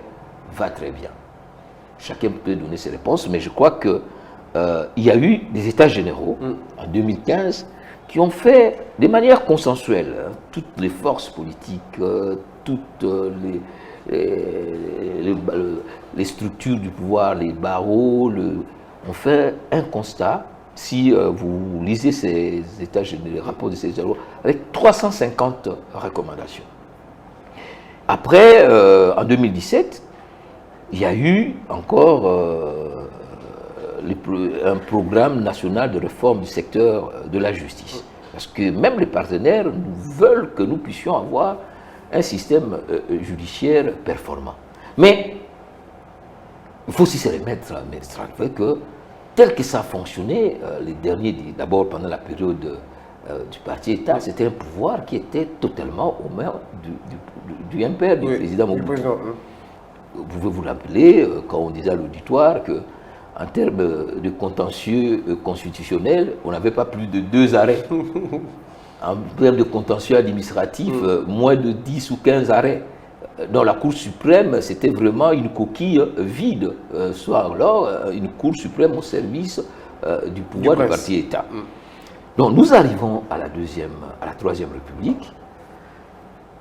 va très bien? Chacun peut donner ses réponses, mais je crois que il y a eu des États généraux en 2015 qui ont fait de manière consensuelle, toutes les forces politiques, toutes les structures du pouvoir, les barreaux, ont fait un constat. Si vous lisez ces États généraux, les rapports de ces États généraux, avec 350 recommandations. Après, en 2017, il y a eu encore un programme national de réforme du secteur de la justice. Parce que même les partenaires nous veulent que nous puissions avoir un système judiciaire performant. Mais il faut aussi se remettre à fait que tel que ça a fonctionné, les derniers, d'abord pendant la période du parti État, c'était un pouvoir qui était totalement aux mains du MPR, du président Mobutu. Vous pouvez vous rappeler, quand on disait à l'auditoire, qu'en termes de contentieux constitutionnel, on n'avait pas plus de 2 arrêts. En termes de contentieux administratif, moins de 10 ou 15 arrêts. Dans la Cour suprême, c'était vraiment une coquille vide, soit alors une Cour suprême au service du pouvoir du parti État. Donc nous arrivons à la Troisième République.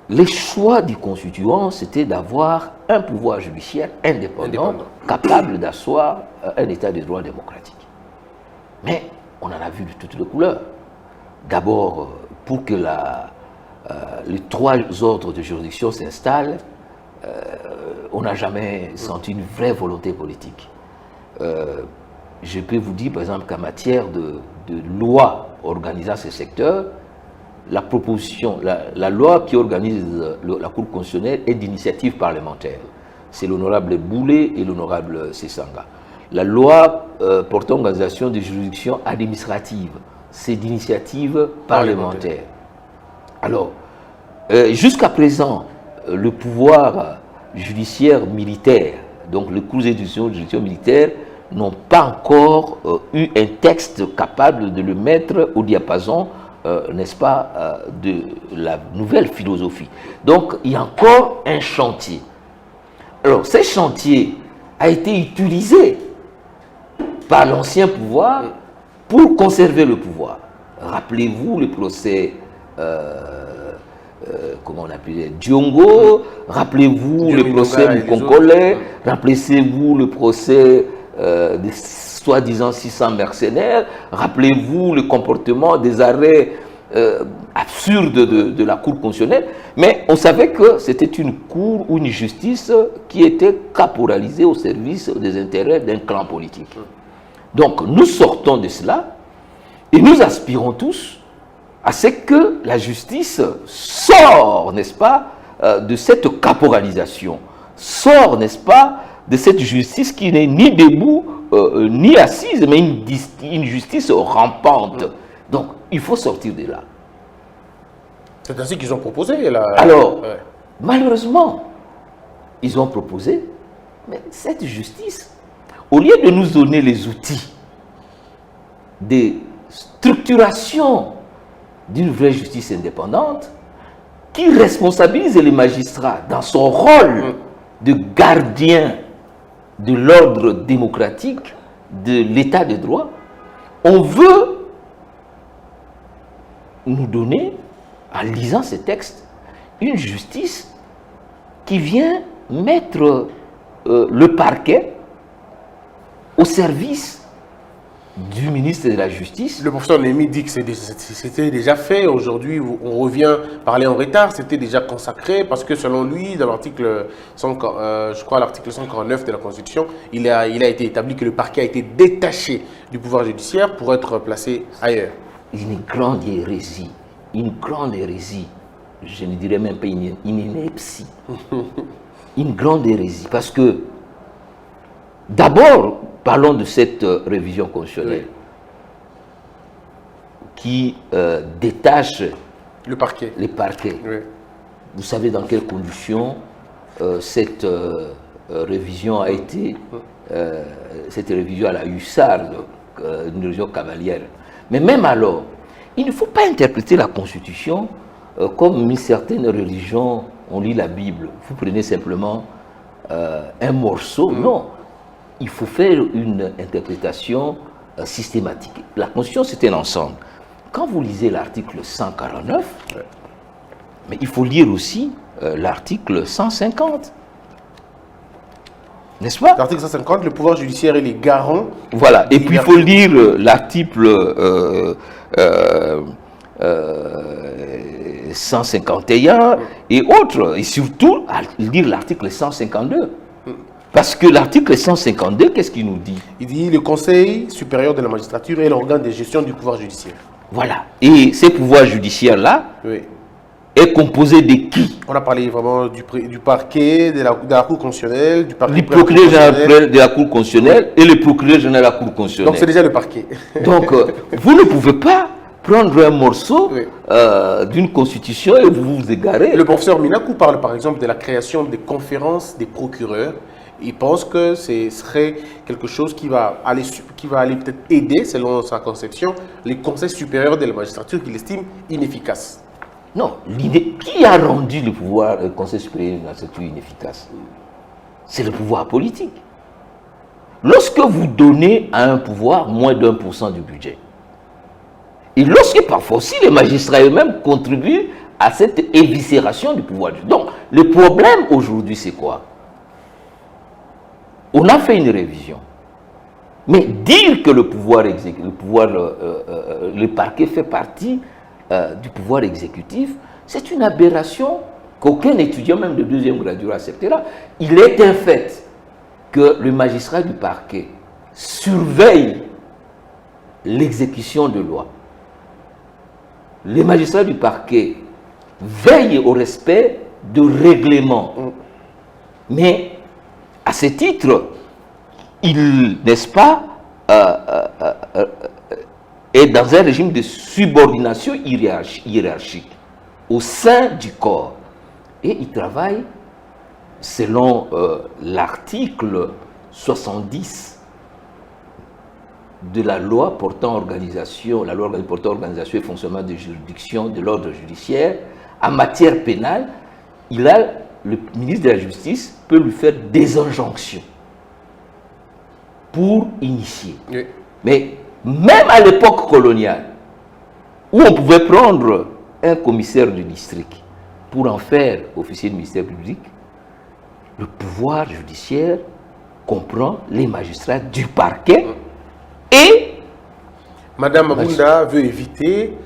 Les choix du constituant, c'était d'avoir un pouvoir judiciaire indépendant. Capable d'asseoir un état de droit démocratique. Mais on en a vu de toutes les couleurs. D'abord, pour que les 3 ordres de juridiction s'installent, on n'a jamais senti une vraie volonté politique. Je peux vous dire, par exemple, qu'en matière de loi organisant ce secteur, la proposition, la loi qui organise la Cour constitutionnelle est d'initiative parlementaire. C'est l'honorable Boulet et l'honorable Sessanga. La loi portant organisation des juridictions administratives, c'est d'initiative parlementaire. Alors, jusqu'à présent, le pouvoir judiciaire militaire, donc les cours d'institution judiciaire militaire, n'ont pas encore eu un texte capable de le mettre au diapason, n'est-ce pas, de la nouvelle philosophie. Donc, il y a encore un chantier. Alors, ce chantier a été utilisé par l'ancien pouvoir pour conserver le pouvoir. Rappelez-vous le procès, comment on appelait, Diongo, rappelez-vous le procès Mukonkole, rappelez-vous le procès des soi-disant 600 mercenaires, rappelez-vous le comportement des arrêts absurdes de la Cour constitutionnelle, mais on savait que c'était une cour ou une justice qui était caporalisée au service des intérêts d'un clan politique. Donc nous sortons de cela et nous aspirons tous à ce que la justice sort, n'est-ce pas, de cette caporalisation, sort, n'est-ce pas, de cette justice qui n'est ni debout, ni assise, mais une justice rampante. Donc, il faut sortir de là. C'est ainsi qu'ils ont proposé. Là. Alors, malheureusement, ils ont proposé, mais cette justice, au lieu de nous donner les outils de structuration d'une vraie justice indépendante, qui responsabilise les magistrats dans son rôle de gardien de l'ordre démocratique, de l'état de droit, on veut nous donner, en lisant ces textes, une justice qui vient mettre le parquet au service du ministre de la Justice. Le professeur Némi dit que c'était déjà fait. Aujourd'hui, on revient parler en retard. C'était déjà consacré parce que selon lui, dans l'article, je crois l'article 149 de la Constitution, il a été établi que le parquet a été détaché du pouvoir judiciaire pour être placé ailleurs. Une grande hérésie. Une grande hérésie. Je ne dirais même pas une ineptie. Une grande hérésie. Parce que, d'abord, parlons de cette révision constitutionnelle qui détache le parquet. Les parquets. Oui. Vous savez dans quelles conditions cette révision a été, cette révision à la hussarde, une révision cavalière. Mais même alors, il ne faut pas interpréter la Constitution comme certaines religions, on lit la Bible, vous prenez simplement un morceau, non. Il faut faire une interprétation systématique. La Constitution, c'est un ensemble. Quand vous lisez l'article 149, mais il faut lire aussi l'article 150. N'est-ce pas? L'article 150, le pouvoir judiciaire et les garants. Voilà. Et puis il faut lire l'article 151 et autres. Et surtout, lire l'article 152. Parce que l'article 152, qu'est-ce qu'il nous dit? Il dit le Conseil supérieur de la magistrature est l'organe de gestion du pouvoir judiciaire. Voilà. Et ces pouvoirs judiciaires-là Oui. est composé de qui? On a parlé vraiment du parquet, de la Cour constitutionnelle, du parquet. Le procureur général de la Cour constitutionnelle et le procureur général de la Cour Donc c'est constitutionnelle. déjà le parquet. Donc, vous ne pouvez pas prendre un morceau Oui. d'une constitution et vous vous égarez. Le professeur Minakou parle par exemple de la création des conférences des procureurs. Il pense que ce serait quelque chose qui va aller peut-être aider, selon sa conception, les conseils supérieurs de la magistrature qu'il estime inefficaces. Non, l'idée, qui a rendu le pouvoir, le Conseil supérieur de la magistrature inefficace? C'est le pouvoir politique. Lorsque vous donnez à un pouvoir moins d'1% du budget, et lorsque parfois aussi les magistrats eux-mêmes contribuent à cette éviscération du pouvoir. Donc, le problème aujourd'hui, c'est quoi? On a fait une révision. Mais dire que le pouvoir le parquet fait partie du pouvoir exécutif, c'est une aberration qu'aucun étudiant, même de deuxième gradure, acceptera. Il est un fait que le magistrat du parquet surveille l'exécution de loi. Les magistrats du parquet veillent au respect de règlements. Mais à ce titre, il, n'est-ce pas, est dans un régime de subordination hiérarchique au sein du corps. Et il travaille selon l'article 70 de la loi portant organisation, et fonctionnement de juridiction de l'ordre judiciaire. En matière pénale, le ministre de la Justice peut lui faire des injonctions pour initier. Oui. Mais même à l'époque coloniale, où on pouvait prendre un commissaire du district pour en faire officier de ministère public, le pouvoir judiciaire comprend les magistrats du parquet et... Madame Mabunda veut éviter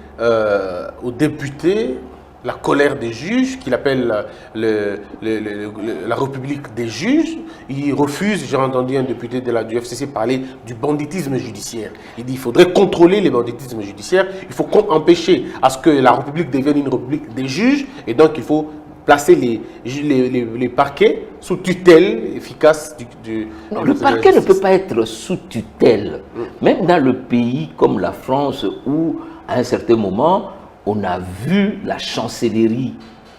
aux députés la colère des juges, qu'il appelle la République des juges. Il refuse, j'ai entendu un député du FCC parler du banditisme judiciaire. Il dit qu'il faudrait contrôler les banditismes judiciaires, il faut empêcher à ce que la République devienne une République des juges, et donc il faut placer les parquets sous tutelle efficace Non, le parquet ne peut pas être sous tutelle. Même dans le pays comme la France, où à un certain moment, on a vu la chancellerie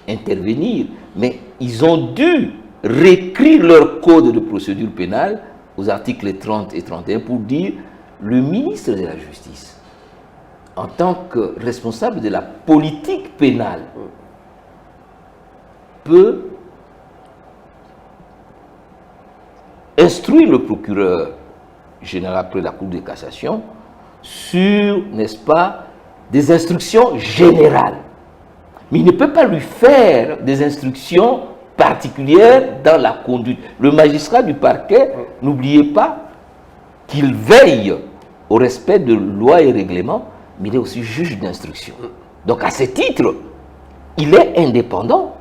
intervenir, mais ils ont dû réécrire leur code de procédure pénale aux articles 30 et 31 pour dire le ministre de la Justice, en tant que responsable de la politique pénale, peut instruire le procureur général près de la Cour de cassation sur, n'est-ce pas, des instructions générales. Mais il ne peut pas lui faire des instructions particulières dans la conduite. Le magistrat du parquet, n'oubliez pas qu'il veille au respect de lois et règlements, mais il est aussi juge d'instruction. Donc à ce titre, il est indépendant.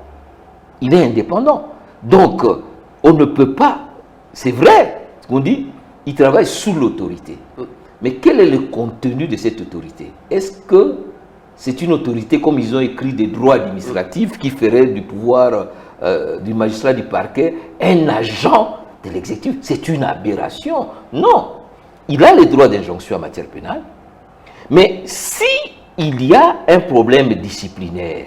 Il est indépendant. Donc, on ne peut pas, c'est vrai, ce qu'on dit, il travaille sous l'autorité. Mais quel est le contenu de cette autorité? Est-ce que c'est une autorité, comme ils ont écrit des droits administratifs, qui ferait du pouvoir du magistrat du parquet un agent de l'exécutif? C'est une aberration. Non. Il a les droits d'injonction en matière pénale. Mais si il y a un problème disciplinaire,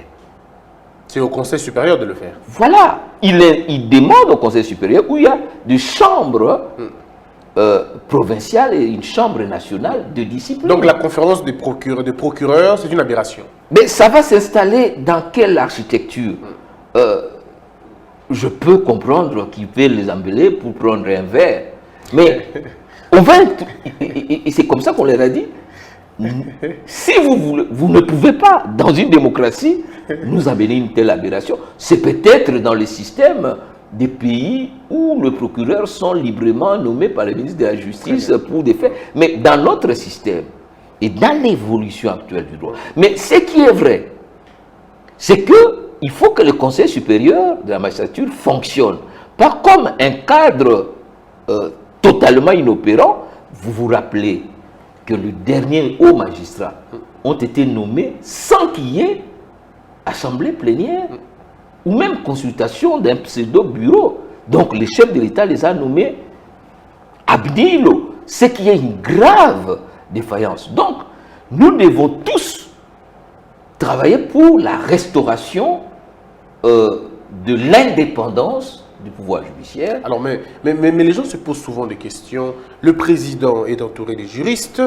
c'est au Conseil supérieur de le faire. voilà, il demande au Conseil supérieur où il y a des chambres provinciales et une chambre nationale de discipline. Donc la conférence des procureurs, c'est une aberration. Mais ça va s'installer dans quelle architecture? Je peux comprendre qu'il veut les embêler pour prendre un verre. Mais on va... Et c'est comme ça qu'on leur a dit. Si vous ne pouvez pas, dans une démocratie, nous amener une telle aberration. C'est peut-être dans le système des pays où les procureurs sont librement nommés par le ministre de la Justice pour des faits. Mais dans notre système et dans l'évolution actuelle du droit. Mais ce qui est vrai, c'est qu'il faut que le Conseil supérieur de la magistrature fonctionne. pas comme un cadre totalement inopérant. Vous vous rappelez que les derniers hauts magistrats ont été nommés sans qu'il y ait assemblée plénière ou même consultation d'un pseudo-bureau. Donc le chef de l'État les a nommés ab nihilo, ce qui est une grave défaillance. Donc nous devons tous travailler pour la restauration de l'indépendance du pouvoir judiciaire. Alors, mais les gens se posent souvent des questions. Le président est entouré des juristes,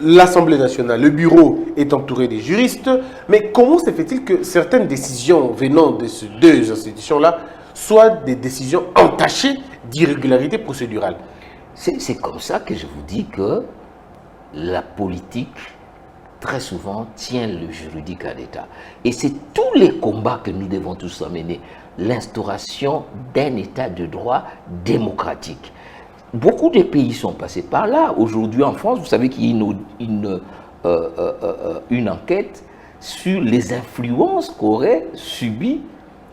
l'Assemblée nationale, le bureau est entouré des juristes, mais comment se fait-il que certaines décisions venant de ces deux institutions-là soient des décisions entachées d'irrégularités procédurales? C'est comme ça que je vous dis que la politique, très souvent, tient le juridique à l'État. Et c'est tous les combats que nous devons tous mener. L'instauration d'un État de droit démocratique. Beaucoup de pays sont passés par là. Aujourd'hui, en France, vous savez qu'il y a une enquête sur les influences qu'aurait subi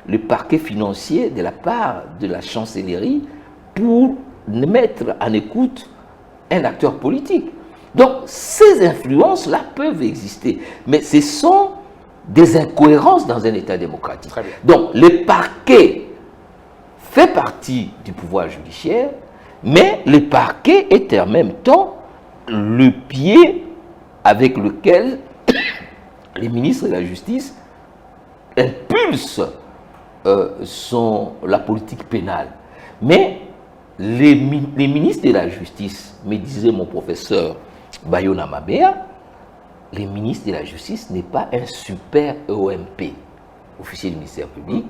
le parquet financier de la part de la chancellerie pour mettre en écoute un acteur politique. Donc, ces influences-là peuvent exister, mais ce sont des incohérences dans un État démocratique. Très bien. Donc, le parquet fait partie du pouvoir judiciaire, mais le parquet est en même temps le pied avec lequel les ministres de la Justice impulsent la politique pénale. Mais les ministres de la Justice, me disait mon professeur Bayona Mabea, les ministres de la Justice n'est pas un super EOMP, officier du ministère public.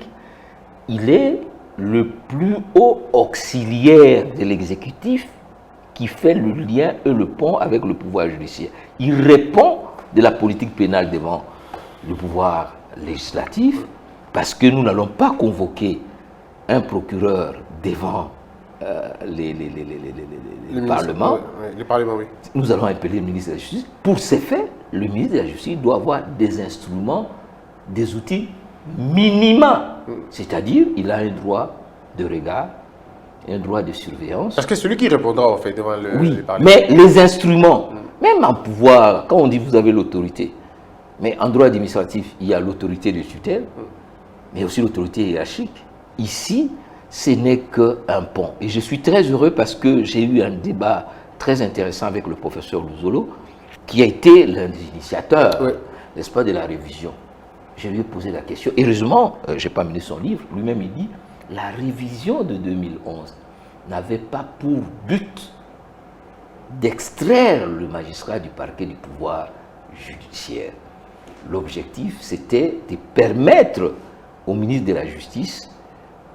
Il est le plus haut auxiliaire de l'exécutif qui fait le lien et le pont avec le pouvoir judiciaire. Il répond de la politique pénale devant le pouvoir législatif parce que nous n'allons pas convoquer un procureur devant le Parlement. Le Parlement, oui. Nous allons appeler le ministre de la Justice. Pour ces faits, le ministre de la Justice doit avoir des instruments, des outils minima. C'est-à-dire, il a un droit de regard, un droit de surveillance. Parce que celui qui répondra, en fait, devant le Parlement. Mais les instruments, même en pouvoir, quand on dit vous avez l'autorité, mais en droit administratif, il y a l'autorité de tutelle, mais aussi l'autorité hiérarchique. Ici, ce n'est qu'un pont. Et je suis très heureux parce que j'ai eu un débat très intéressant avec le professeur Luzolo, qui a été l'un des initiateurs, n'est-ce pas, de la révision. Je lui ai posé la question. Heureusement, je n'ai pas mené son livre, lui-même il dit, la révision de 2011 n'avait pas pour but d'extraire le magistrat du parquet du pouvoir judiciaire. L'objectif, c'était de permettre au ministre de la Justice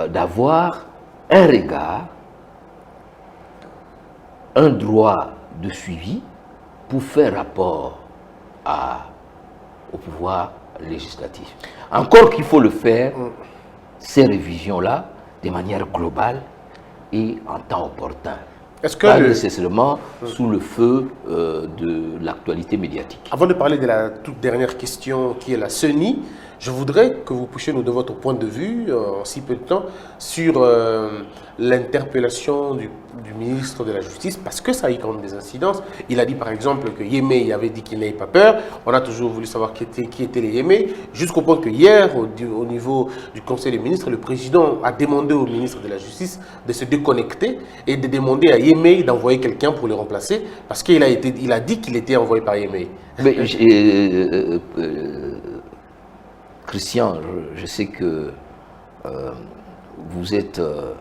d'avoir un regard, un droit de suivi pour faire rapport au pouvoir législatif. Encore qu'il faut le faire, ces révisions-là, de manière globale et en temps opportun. Est-ce que pas nécessairement sous le feu de l'actualité médiatique. Avant de parler de la toute dernière question qui est la CENI, je voudrais que vous puissiez nous donner votre point de vue en si peu de temps sur l'interpellation du ministre de la Justice, parce que ça a eu quand même des incidences. Il a dit par exemple que Yémé avait dit qu'il n'avait pas peur. On a toujours voulu savoir qui étaient les Yémé, jusqu'au point que hier, au niveau du Conseil des ministres, le président a demandé au ministre de la Justice de se déconnecter et de demander à Yémé d'envoyer quelqu'un pour le remplacer, parce qu'il a dit qu'il était envoyé par Yémé. Mais, Christian, je sais que vous êtes un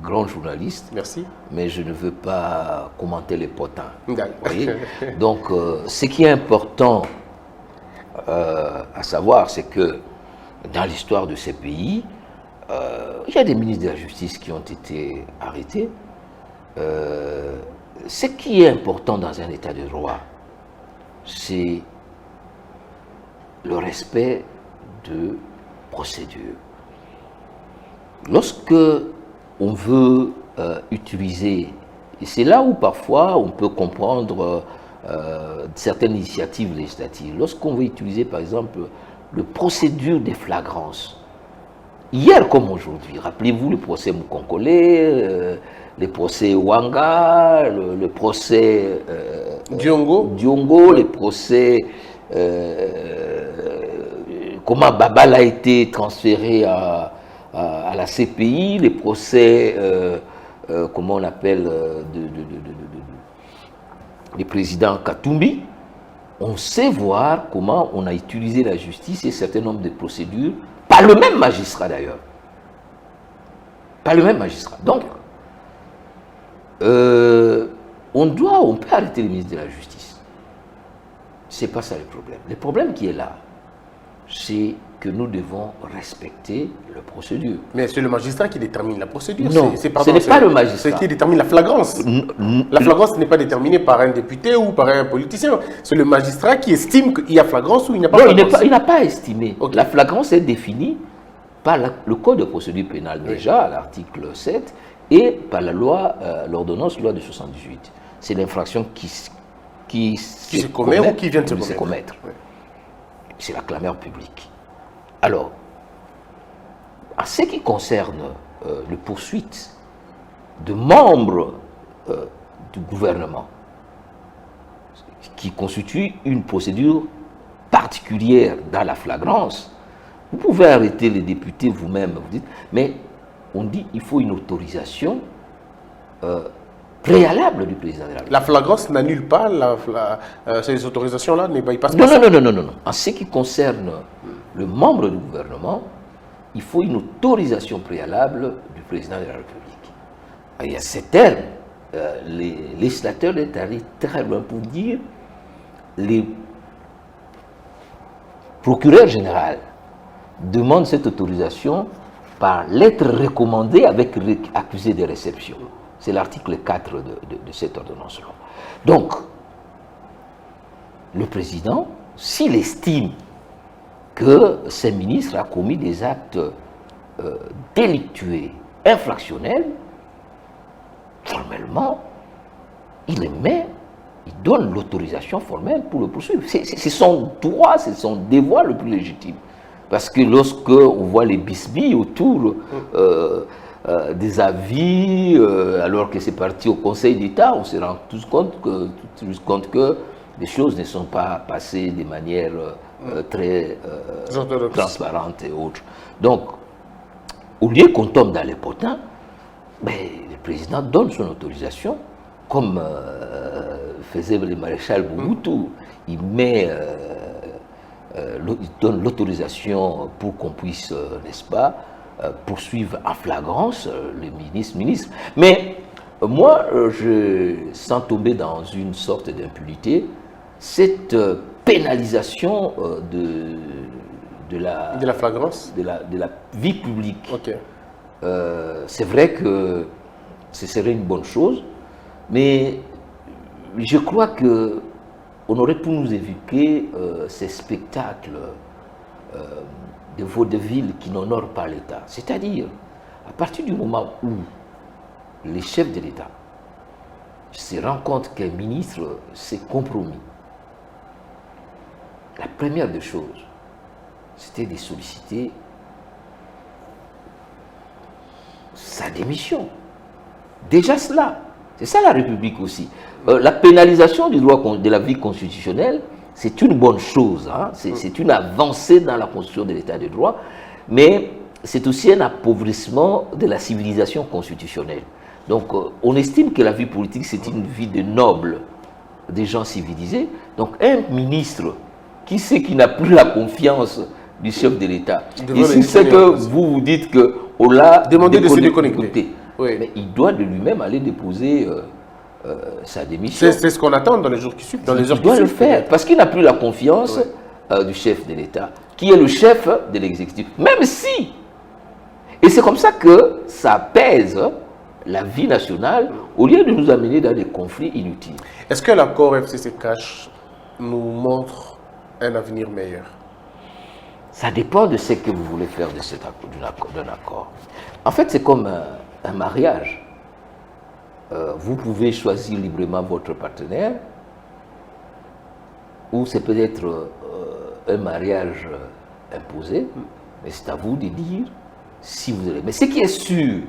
grand journaliste. Merci. Mais je ne veux pas commenter les potins. Vous voyez. Donc, ce qui est important à savoir, c'est que dans l'histoire de ces pays, il y a des ministres de la Justice qui ont été arrêtés. Ce qui est important dans un état de droit, c'est le respect de procédures. Lorsque on veut utiliser, et c'est là où parfois on peut comprendre certaines initiatives législatives, lorsqu'on veut utiliser par exemple le procédure des flagrances, hier comme aujourd'hui. Rappelez-vous le procès Mukonkole, le procès Wanga, le procès Diongo, le procès comment Babal a été transféré à la CPI, les procès, comment on appelle, le président Katumbi. On sait voir comment on a utilisé la justice et un certain nombre de procédures, par le même magistrat d'ailleurs. Par le même magistrat. Donc, on peut arrêter le ministre de la Justice. C'est pas ça le problème. Le problème qui est là, c'est que nous devons respecter la procédure. Mais c'est le magistrat qui détermine la procédure. Non, ce n'est pas le magistrat. C'est qui détermine la flagrance. La flagrance n'est pas déterminée par un député ou par un politicien. C'est le magistrat qui estime qu'il y a flagrance ou il n'y a pas flagrance. Non, il n'a pas estimé. Okay. La flagrance est définie par le Code de procédure pénale déjà, à l'article 7, et par la loi, l'ordonnance loi de 78. C'est l'infraction qui se commet ou qui vient de se commettre. Oui. C'est la clameur publique. Alors, en ce qui concerne les poursuites de membres du gouvernement, qui constitue une procédure particulière dans la flagrance, vous pouvez arrêter les députés vous-même, vous dites, mais on dit qu'il faut une autorisation préalable du président de la République. La flagrance n'annule pas ces autorisations-là, ne bypassent pas ça. Non. En ce qui concerne le membre du gouvernement, il faut une autorisation préalable du président de la République. Il y a ces termes. Les législateurs sont allés très loin pour dire les procureurs généraux demandent cette autorisation par lettre recommandée avec accusé de réception. C'est l'article 4 de cette ordonnance-là. Donc, le président, s'il estime que ce ministre a commis des actes délictueux, infractionnels, formellement, il émet, il donne l'autorisation formelle pour le poursuivre. C'est son droit, c'est son devoir le plus légitime. Parce que lorsque on voit les bisbilles autour des avis, alors que c'est parti au Conseil d'État, on se rend tous compte que les choses ne sont pas passées de manière très transparente et autres. Donc, au lieu qu'on tombe dans les potins, ben, le président donne son autorisation, comme faisait le maréchal Mobutu. Il donne l'autorisation pour qu'on puisse, n'est-ce pas, poursuivre en flagrance le ministre. Mais moi, sans tomber dans une sorte d'impunité, cette pénalisation de la flagrance, de la vie publique, okay. C'est vrai que ce serait une bonne chose, mais je crois que on aurait pu nous éviter ces spectacles de vaudeville qui n'honorent pas l'État. C'est-à-dire, à partir du moment où les chefs de l'État se rendent compte qu'un ministre s'est compromis, la première des choses, c'était de solliciter sa démission. Déjà cela, c'est ça la République aussi. La pénalisation du droit de la vie constitutionnelle, c'est une bonne chose, hein? C'est une avancée dans la constitution de l'État de droit, mais c'est aussi un appauvrissement de la civilisation constitutionnelle. Donc on estime que la vie politique, c'est une vie de nobles, des gens civilisés. Donc un ministre qui sait qu'il n'a plus la confiance du chef de l'État, et si c'est que vous dites qu'on l'a demandé de se déconnecter, oui. Mais il doit de lui-même aller déposer sa démission. C'est ce qu'on attend dans les jours qui suivent. Il doit le faire, parce qu'il n'a plus la confiance du chef de l'État, qui est le chef de l'exécutif. Même si, et c'est comme ça que ça pèse la vie nationale, au lieu de nous amener dans des conflits inutiles. Est-ce que l'accord FCC-CACH nous montre un avenir meilleur? Ça dépend de ce que vous voulez faire d'un accord. En fait, c'est comme un mariage. Vous pouvez choisir librement votre partenaire, ou c'est peut-être un mariage imposé, mais c'est à vous de dire si vous allez. Mais ce qui est sûr,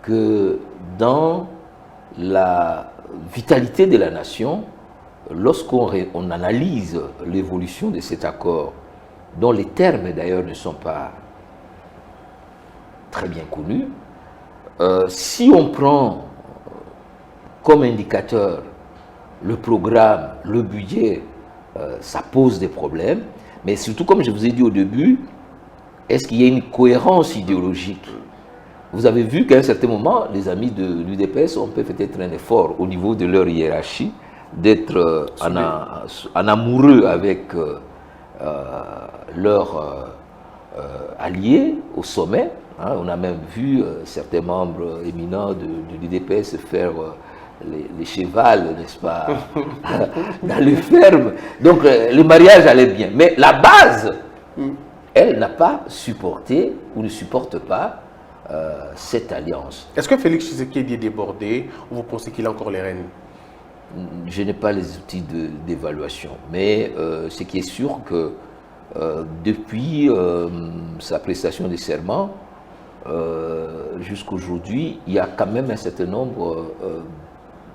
que dans la vitalité de la nation, lorsqu'on analyse l'évolution de cet accord, dont les termes d'ailleurs ne sont pas très bien connus, si on prend comme indicateur le programme, le budget, ça pose des problèmes, mais surtout, comme je vous ai dit au début, est-ce qu'il y a une cohérence idéologique? Vous avez vu qu'à un certain moment, les amis de l'UDPS ont fait peut-être un effort au niveau de leur hiérarchie d'être en amoureux avec leurs alliés au sommet. Hein. On a même vu certains membres éminents de l'UDPS faire les chevals, n'est-ce pas, dans les fermes. Donc le mariage allait bien. Mais la base, elle n'a pas supporté ou ne supporte pas cette alliance. Est-ce que Félix Tshisekedi est débordé ou vous pensez qu'il a encore les rênes? Je n'ai pas les outils d'évaluation, mais ce qui est sûr que depuis sa prestation de serment jusqu'à aujourd'hui, il y a quand même un certain nombre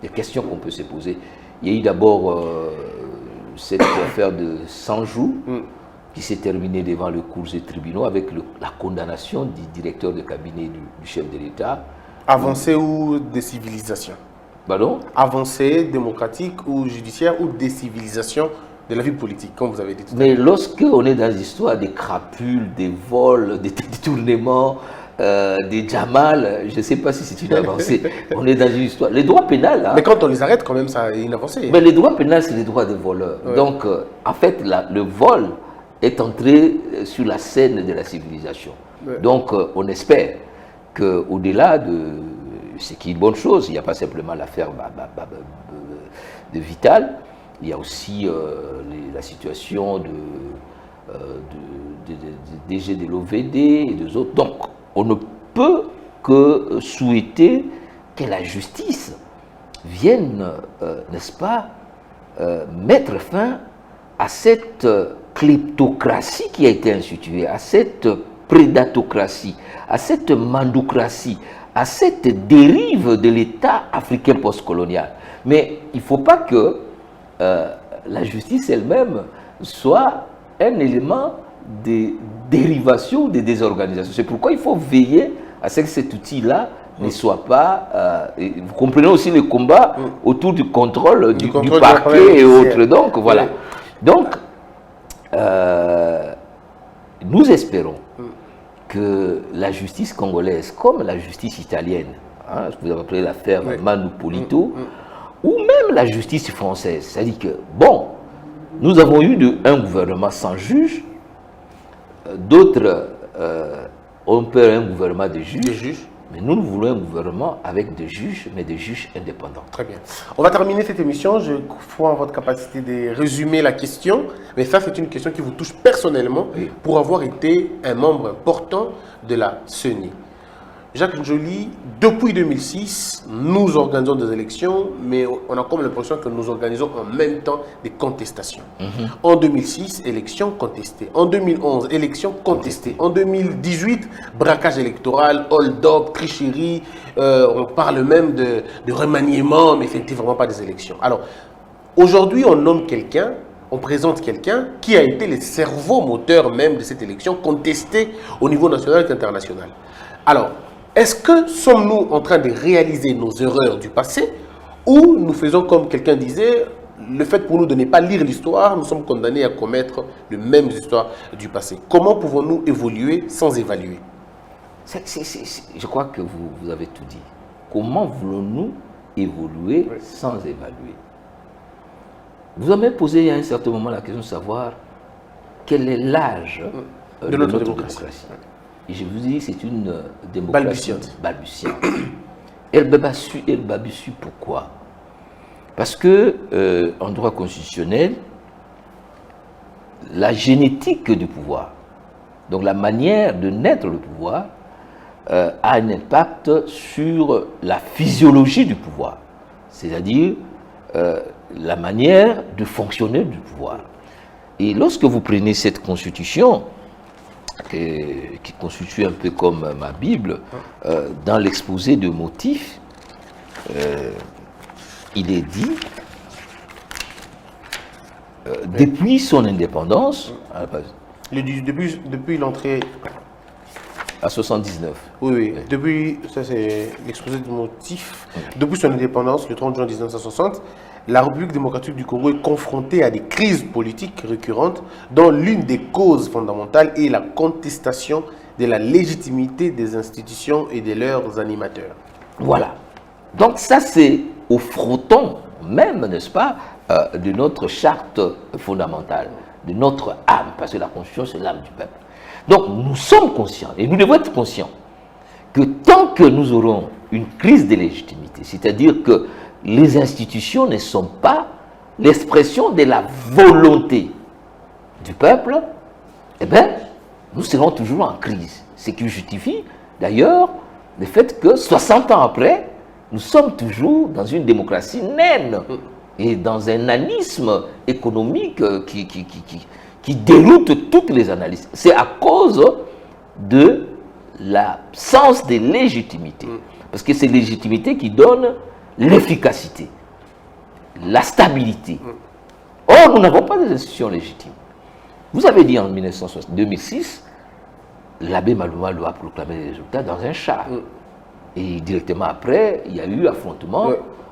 de questions qu'on peut se poser. Il y a eu d'abord cette affaire de 100 jours qui s'est terminée devant le cours des tribunaux avec la condamnation du directeur de cabinet du chef de l'État. Avancée ou décivilisation? Pardon? Avancée démocratique ou judiciaire ou décivilisation de la vie politique, comme vous avez dit tout à l'heure. Mais lorsqu'on est dans l'histoire des crapules, des vols, des détournements, des Jamal, je ne sais pas si c'est une avancée. On est dans une histoire. Les droits pénals. Hein, mais quand on les arrête, quand même, ça est une avancée. Mais les droits pénals, c'est les droits des voleurs. Ouais. Donc, en fait, le vol est entré sur la scène de la civilisation. Ouais. Donc, on espère qu'au-delà de ce qui est une bonne chose, il n'y a pas simplement l'affaire de Vital, il y a aussi la situation de DG de l'OVD et des autres. Donc, on ne peut que souhaiter que la justice vienne, n'est-ce pas, mettre fin à cette kleptocratie qui a été instituée, à cette prédatocratie, à cette mandocratie, à cette dérive de l'État africain postcolonial. Mais il ne faut pas que la justice elle-même soit un élément de dérivation, de désorganisation. C'est pourquoi il faut veiller à ce que cet outil-là ne soit pas... vous comprenez aussi le combat autour du contrôle du parquet et autres. Donc, voilà. Oui. Donc, nous espérons que la justice congolaise, comme la justice italienne, hein, vous avez appelé l'affaire Manu Polito, ou même la justice française, c'est-à-dire que, bon, nous avons eu un gouvernement sans juge, d'autres ont peur d'un gouvernement de juges, mais nous voulons un gouvernement avec des juges, mais des juges indépendants. Très bien. On va terminer cette émission. Je crois en votre capacité de résumer la question, mais ça, c'est une question qui vous touche personnellement pour avoir été un membre important de la CENI. Jacques Njoli, depuis 2006, nous organisons des élections, mais on a comme l'impression que nous organisons en même temps des contestations. En 2006, élections contestées. En 2011, élections contestées. En 2018, braquage électoral, hold-up, tricherie. On parle même de remaniement, mais ce n'était vraiment pas des élections. Alors, aujourd'hui, on nomme quelqu'un, on présente quelqu'un qui a été le cerveau moteur même de cette élection contestée au niveau national et international. Alors, est-ce que sommes-nous en train de réaliser nos erreurs du passé ou nous faisons comme quelqu'un disait, le fait pour nous de ne pas lire l'histoire, nous sommes condamnés à commettre les mêmes histoires du passé? Comment pouvons-nous évoluer sans évaluer? Je crois que vous avez tout dit. Comment voulons-nous évoluer sans évaluer? Vous avez posé à un certain moment la question de savoir quel est l'âge de notre démocratie. Et je vous dis, c'est une démocratie balbutiante. Elle balbutie pourquoi? Parce que, en droit constitutionnel, la génétique du pouvoir, donc la manière de naître le pouvoir, a un impact sur la physiologie du pouvoir, c'est-à-dire la manière de fonctionner du pouvoir. Et lorsque vous prenez cette constitution, qui constitue un peu comme ma Bible, dans l'exposé de motifs, il est dit, depuis son indépendance, depuis l'entrée... à 79. Oui, depuis, ça c'est l'exposé de motifs, depuis son indépendance, le 30 juin 1960, la République démocratique du Congo est confrontée à des crises politiques récurrentes dont l'une des causes fondamentales est la contestation de la légitimité des institutions et de leurs animateurs. Voilà. Donc ça c'est au frotton même, n'est-ce pas, de notre charte fondamentale, de notre âme, parce que la Constitution c'est l'âme du peuple. Donc nous sommes conscients, et nous devons être conscients, que tant que nous aurons une crise de légitimité, c'est-à-dire que les institutions ne sont pas l'expression de la volonté du peuple, eh bien, nous serons toujours en crise. Ce qui justifie d'ailleurs le fait que 60 ans après, nous sommes toujours dans une démocratie naine et dans un nanisme économique qui déroute toutes les analyses. C'est à cause de l'absence de légitimité. Parce que c'est la légitimité qui donne l'efficacité, la stabilité. Or, nous n'avons pas d'institutions légitimes. Vous avez dit en 2006, l'abbé Malouma doit proclamer les résultats dans un char. Et directement après, il y a eu affrontement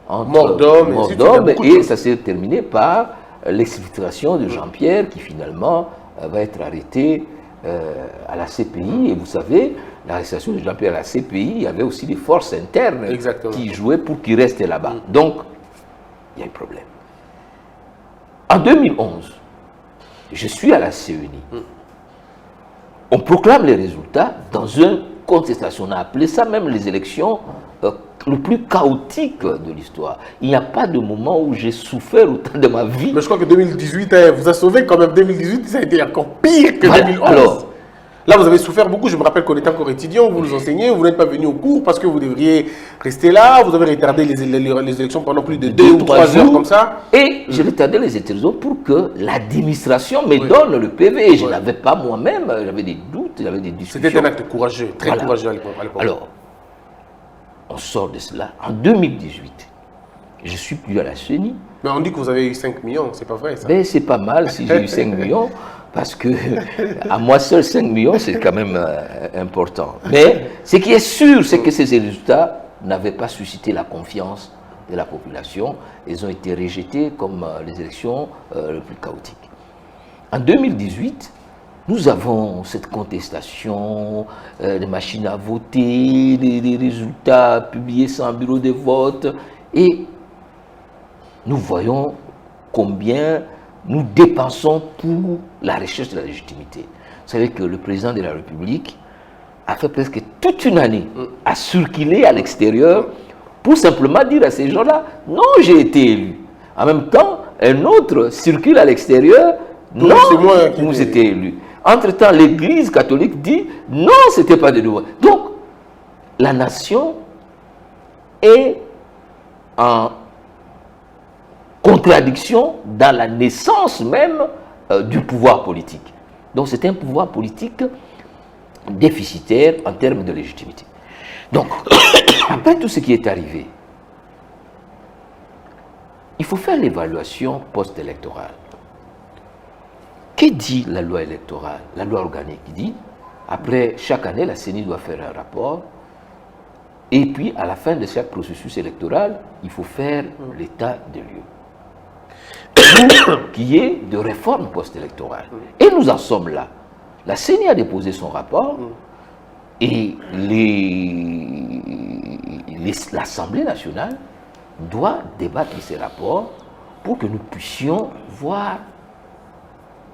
entre Mordom et ça s'est terminé par l'exfiltration de Jean-Pierre qui finalement va être arrêté à la CPI. Et vous savez, l'arrestation de Jean-Pierre à la CPI, il y avait aussi des forces internes qui jouaient pour qu'il reste là-bas. Donc, il y a un problème. En 2011, je suis à la CENI. On proclame les résultats dans une contestation. On a appelé ça même les élections le plus chaotique de l'histoire. Il n'y a pas de moment où j'ai souffert autant de ma vie. Mais je crois que 2018 vous a sauvé quand même. 2018, ça a été encore pire que 2011. Alors, là, vous avez souffert beaucoup. Je me rappelle qu'on était encore étudiant, vous nous enseignez, vous n'êtes pas venu au cours parce que vous devriez rester là. Vous avez retardé les élections pendant plus de 2 ou 3 heures comme ça. Et j'ai retardé les élections pour que l'administration me donne le PV. Je n'avais pas moi-même, j'avais des doutes, j'avais des discussions. C'était un acte courageux, très courageux à l'époque. Alors, on sort de cela. En 2018, je ne suis plus à la CENI. Mais on dit que vous avez eu 5 millions, c'est pas vrai ça? Ben, c'est pas mal si j'ai eu 5 millions. Parce que à moi seul, 5 millions, c'est quand même important. Mais ce qui est sûr, c'est que ces résultats n'avaient pas suscité la confiance de la population. Ils ont été rejetés comme les élections les plus chaotiques. En 2018, nous avons cette contestation, des machines à voter, des résultats publiés sans bureau de vote. Et nous voyons combien nous dépensons pour la recherche de la légitimité. Vous savez que le président de la République a fait presque toute une année à circuler à l'extérieur pour simplement dire à ces gens-là, non, j'ai été élu. En même temps, un autre circule à l'extérieur, non, vous étiez élu. Entre-temps, l'Église catholique dit, non, ce n'était pas de nouveau. Donc, la nation est en contradiction dans la naissance même du pouvoir politique. Donc c'est un pouvoir politique déficitaire en termes de légitimité. Donc, après tout ce qui est arrivé, il faut faire l'évaluation post-électorale. Que dit la loi électorale, la loi organique qui dit, après chaque année, la CENI doit faire un rapport, et puis à la fin de chaque processus électoral, il faut faire l'état des lieux. Qui est de réforme post-électorale. Et nous en sommes là. La CENI a déposé son rapport et l'Assemblée nationale doit débattre de ces rapports pour que nous puissions voir,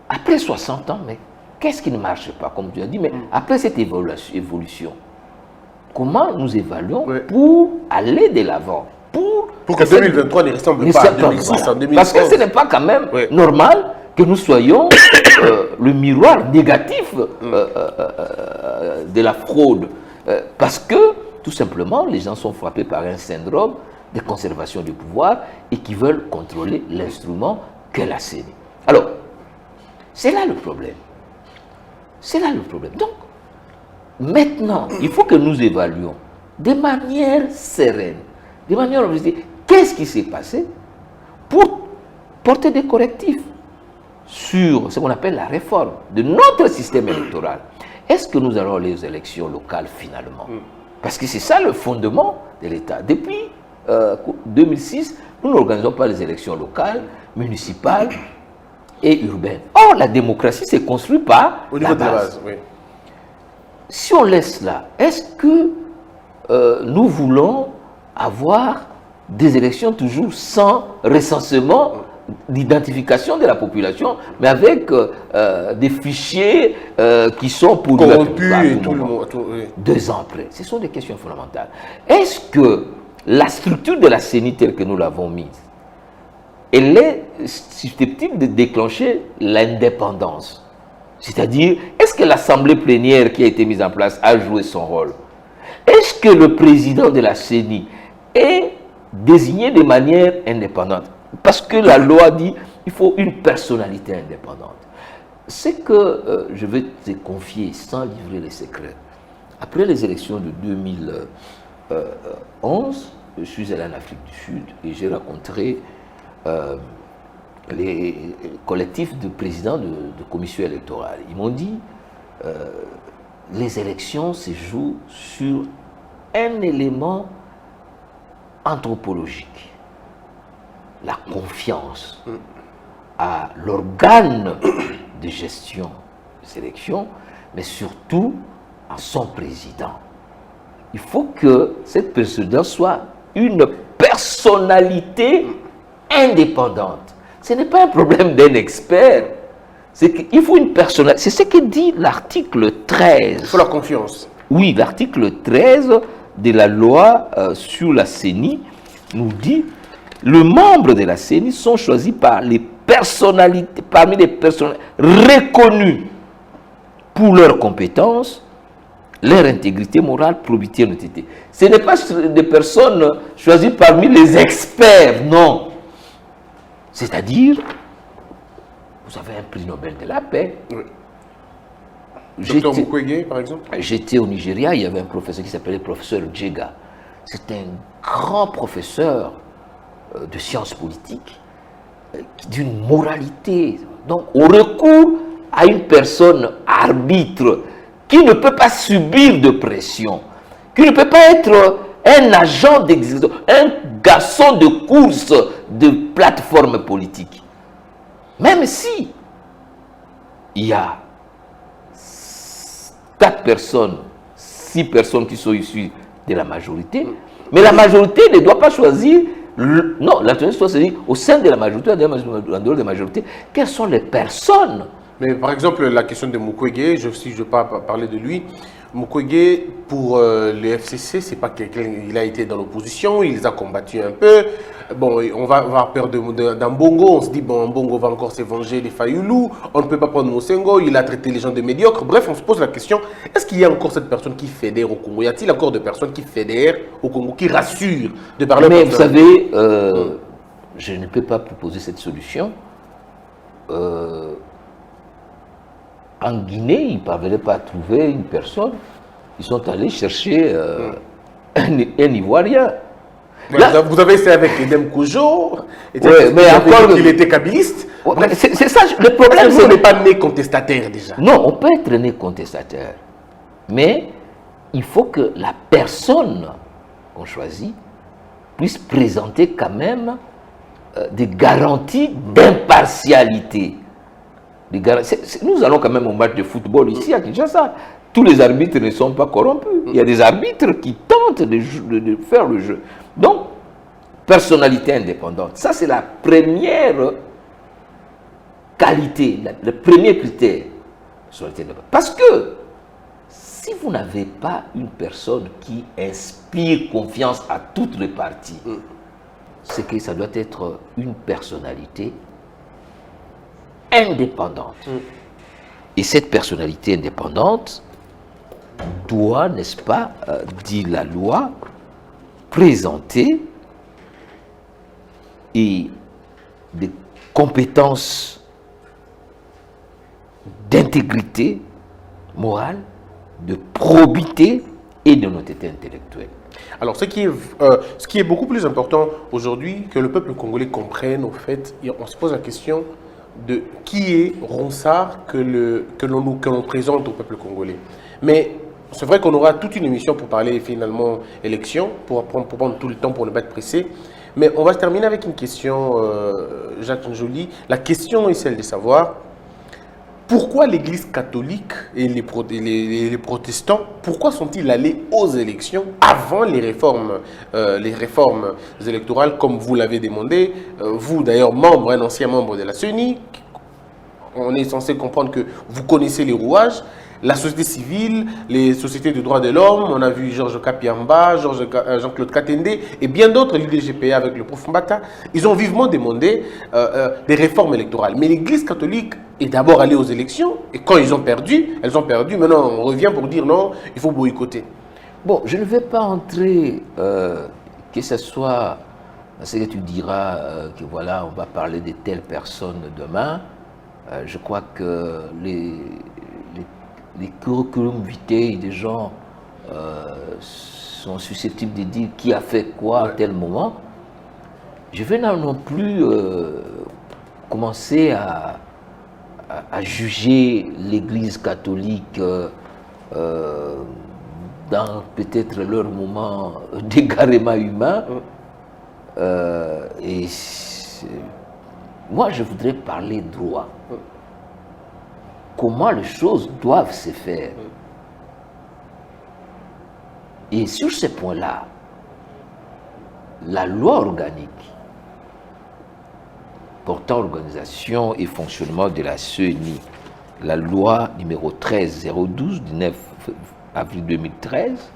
après 60 ans, mais qu'est-ce qui ne marche pas, comme tu as dit, mais après cette évolution, comment nous évaluons pour aller de l'avant, pour que 2023 ne ressemble pas à 2006 en 2011. Parce que ce n'est pas quand même normal que nous soyons le miroir négatif de la fraude. Parce que, tout simplement, les gens sont frappés par un syndrome de conservation du pouvoir et qui veulent contrôler l'instrument qu'est la CENI. Alors, c'est là le problème. C'est là le problème. Donc, maintenant, il faut que nous évaluons de manière sereine, de manière objective, qu'est-ce qui s'est passé pour porter des correctifs sur ce qu'on appelle la réforme de notre système électoral. Est-ce que nous allons les élections locales finalement? Parce que c'est ça le fondement de l'État. Depuis 2006, nous n'organisons pas les élections locales, municipales et urbaines. Or, la démocratie s'est construite par Au niveau la de la base. base, oui. Si on laisse là, est-ce que nous voulons avoir des élections toujours sans recensement d'identification de la population, mais avec des fichiers qui sont pour Corrompus à et tout tout le moment. monde. 2 ans après. Ce sont des questions fondamentales. Est-ce que la structure de la CENI telle que nous l'avons mise, elle est susceptible de déclencher l'indépendance? C'est-à-dire, est-ce que l'Assemblée plénière qui a été mise en place a joué son rôle? Est-ce que le président de la CENI est désigné de manière indépendante? Parce que la loi dit qu'il faut une personnalité indépendante. Ce que je vais te confier sans livrer les secrets. Après les élections de 2011, je suis allé en Afrique du Sud et j'ai rencontré les collectifs de présidents de commissions électorales. Ils m'ont dit les élections se jouent sur un élément anthropologique. La confiance à l'organe de gestion des élections, mais surtout à son président. Il faut que cette présidence soit une personnalité indépendante. Ce n'est pas un problème d'un expert. C'est qu'il faut une personnalité. C'est ce que dit l'article 13. Il faut la confiance. Oui, l'article 13 de la loi sur la CENI nous dit les membres de la CENI sont choisis par les personnalités, parmi les personnes reconnues pour leurs compétences, leur intégrité morale, probité et honnêteté. Ce n'est pas des personnes choisies parmi les experts, non. C'est-à-dire, vous avez un prix Nobel de la paix. Oui. Dr Mukwege, par exemple. J'étais au Nigeria, il y avait un professeur qui s'appelait le professeur Djega. C'est un grand professeur de sciences politiques, d'une moralité. Donc, on recourt à une personne arbitre qui ne peut pas subir de pression, qui ne peut pas être un agent d'exécution, un garçon de course de plateforme politique. Même si il y a 4 personnes, 6 personnes qui sont issues de la majorité, mais la majorité ne doit pas choisir. Non, la majorité doit choisir au sein de la majorité, en dehors de la majorité, quelles sont les personnes. Mais par exemple, la question de Mukwege, si je veux pas parler de lui, Mukwege, pour le FCC, c'est pas quelqu'un, il a été dans l'opposition, il les a combattus un peu. Bon, on va avoir peur d'un Bongo, on se dit, bon, Bongo va encore se venger des Fayoulou, on ne peut pas prendre Mosengo, il a traité les gens de médiocres. Bref, on se pose la question, est-ce qu'il y a encore cette personne qui fédère au Congo? Y a-t-il encore des personnes qui fédèrent au Congo, qui rassurent de parler? Mais vous savez, je ne peux pas proposer cette solution. En Guinée, ils ne parvenaient pas à trouver une personne. Ils sont allés chercher un Ivoirien. Là, vous avez essayé avec Edem Kojo, mais encore il était kabiliste. Ouais, c'est ça, le problème. On n'est pas né contestataire déjà. Non, on peut être né contestataire. Mais il faut que la personne qu'on choisit puisse présenter quand même des garanties d'impartialité. Nous allons quand même au match de football ici à Kinshasa. Tous les arbitres ne sont pas corrompus. Il y a des arbitres qui tentent de faire le jeu. Donc, personnalité indépendante. Ça, c'est la première qualité, le premier critère. Parce que si vous n'avez pas une personne qui inspire confiance à toutes les parties, c'est que ça doit être une personnalité indépendante. Et cette personnalité indépendante doit, n'est-ce pas, dit la loi, présenter et des compétences d'intégrité, morale, de probité et d'honnêteté intellectuelle. Alors, ce qui est beaucoup plus important aujourd'hui, que le peuple congolais comprenne, au fait, on se pose la question de qui est Ronsard que l'on présente au peuple congolais. Mais c'est vrai qu'on aura toute une émission pour parler finalement élection, pour prendre tout le temps pour ne pas être pressé. Mais on va se terminer avec une question, Jacques Njoli. La question est celle de savoir pourquoi l'Église catholique et les protestants, pourquoi sont-ils allés aux élections avant les réformes électorales, comme vous l'avez demandé, vous d'ailleurs un ancien membre de la CENI, on est censé comprendre que vous connaissez les rouages, la société civile, les sociétés de droits de l'homme, on a vu Georges Kapiamba, Jean-Claude Katende et bien d'autres, l'IDGPA avec le prof Mbata, ils ont vivement demandé des réformes électorales. Mais l'Église catholique est d'abord allée aux élections et quand elles ont perdu, maintenant on revient pour dire non, il faut boycotter. Bon, je ne vais pas entrer, que ce soit ce que tu diras, que voilà, on va parler de telle personne demain. Je crois que les curriculum vitae des gens sont susceptibles de dire qui a fait quoi à tel moment. Je vais non plus commencer à juger l'Église catholique dans peut-être leur moment d'égarement humain. Moi, je voudrais parler droit. Comment les choses doivent se faire. Et sur ce point-là, la loi organique portant organisation et fonctionnement de la CENI, la loi numéro 13012 du 9 avril 2013,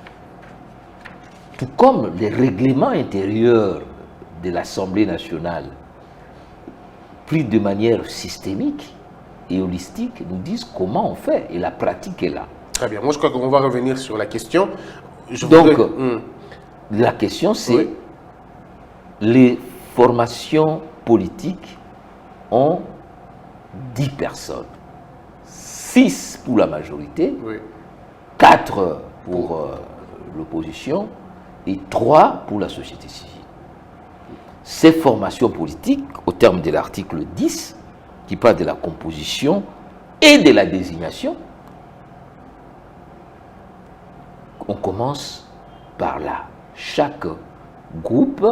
tout comme les règlements intérieurs de l'Assemblée nationale, pris de manière systémique et holistique, nous disent comment on fait, et la pratique est là. Très bien, moi je crois qu'on va revenir sur la question. La question c'est, les formations politiques ont 10 personnes, 6 pour la majorité, 4 pour l'opposition et 3 pour la société civile. Ces formations politiques, au terme de l'article 10, qui parle de la composition et de la désignation, on commence par là. Chaque groupe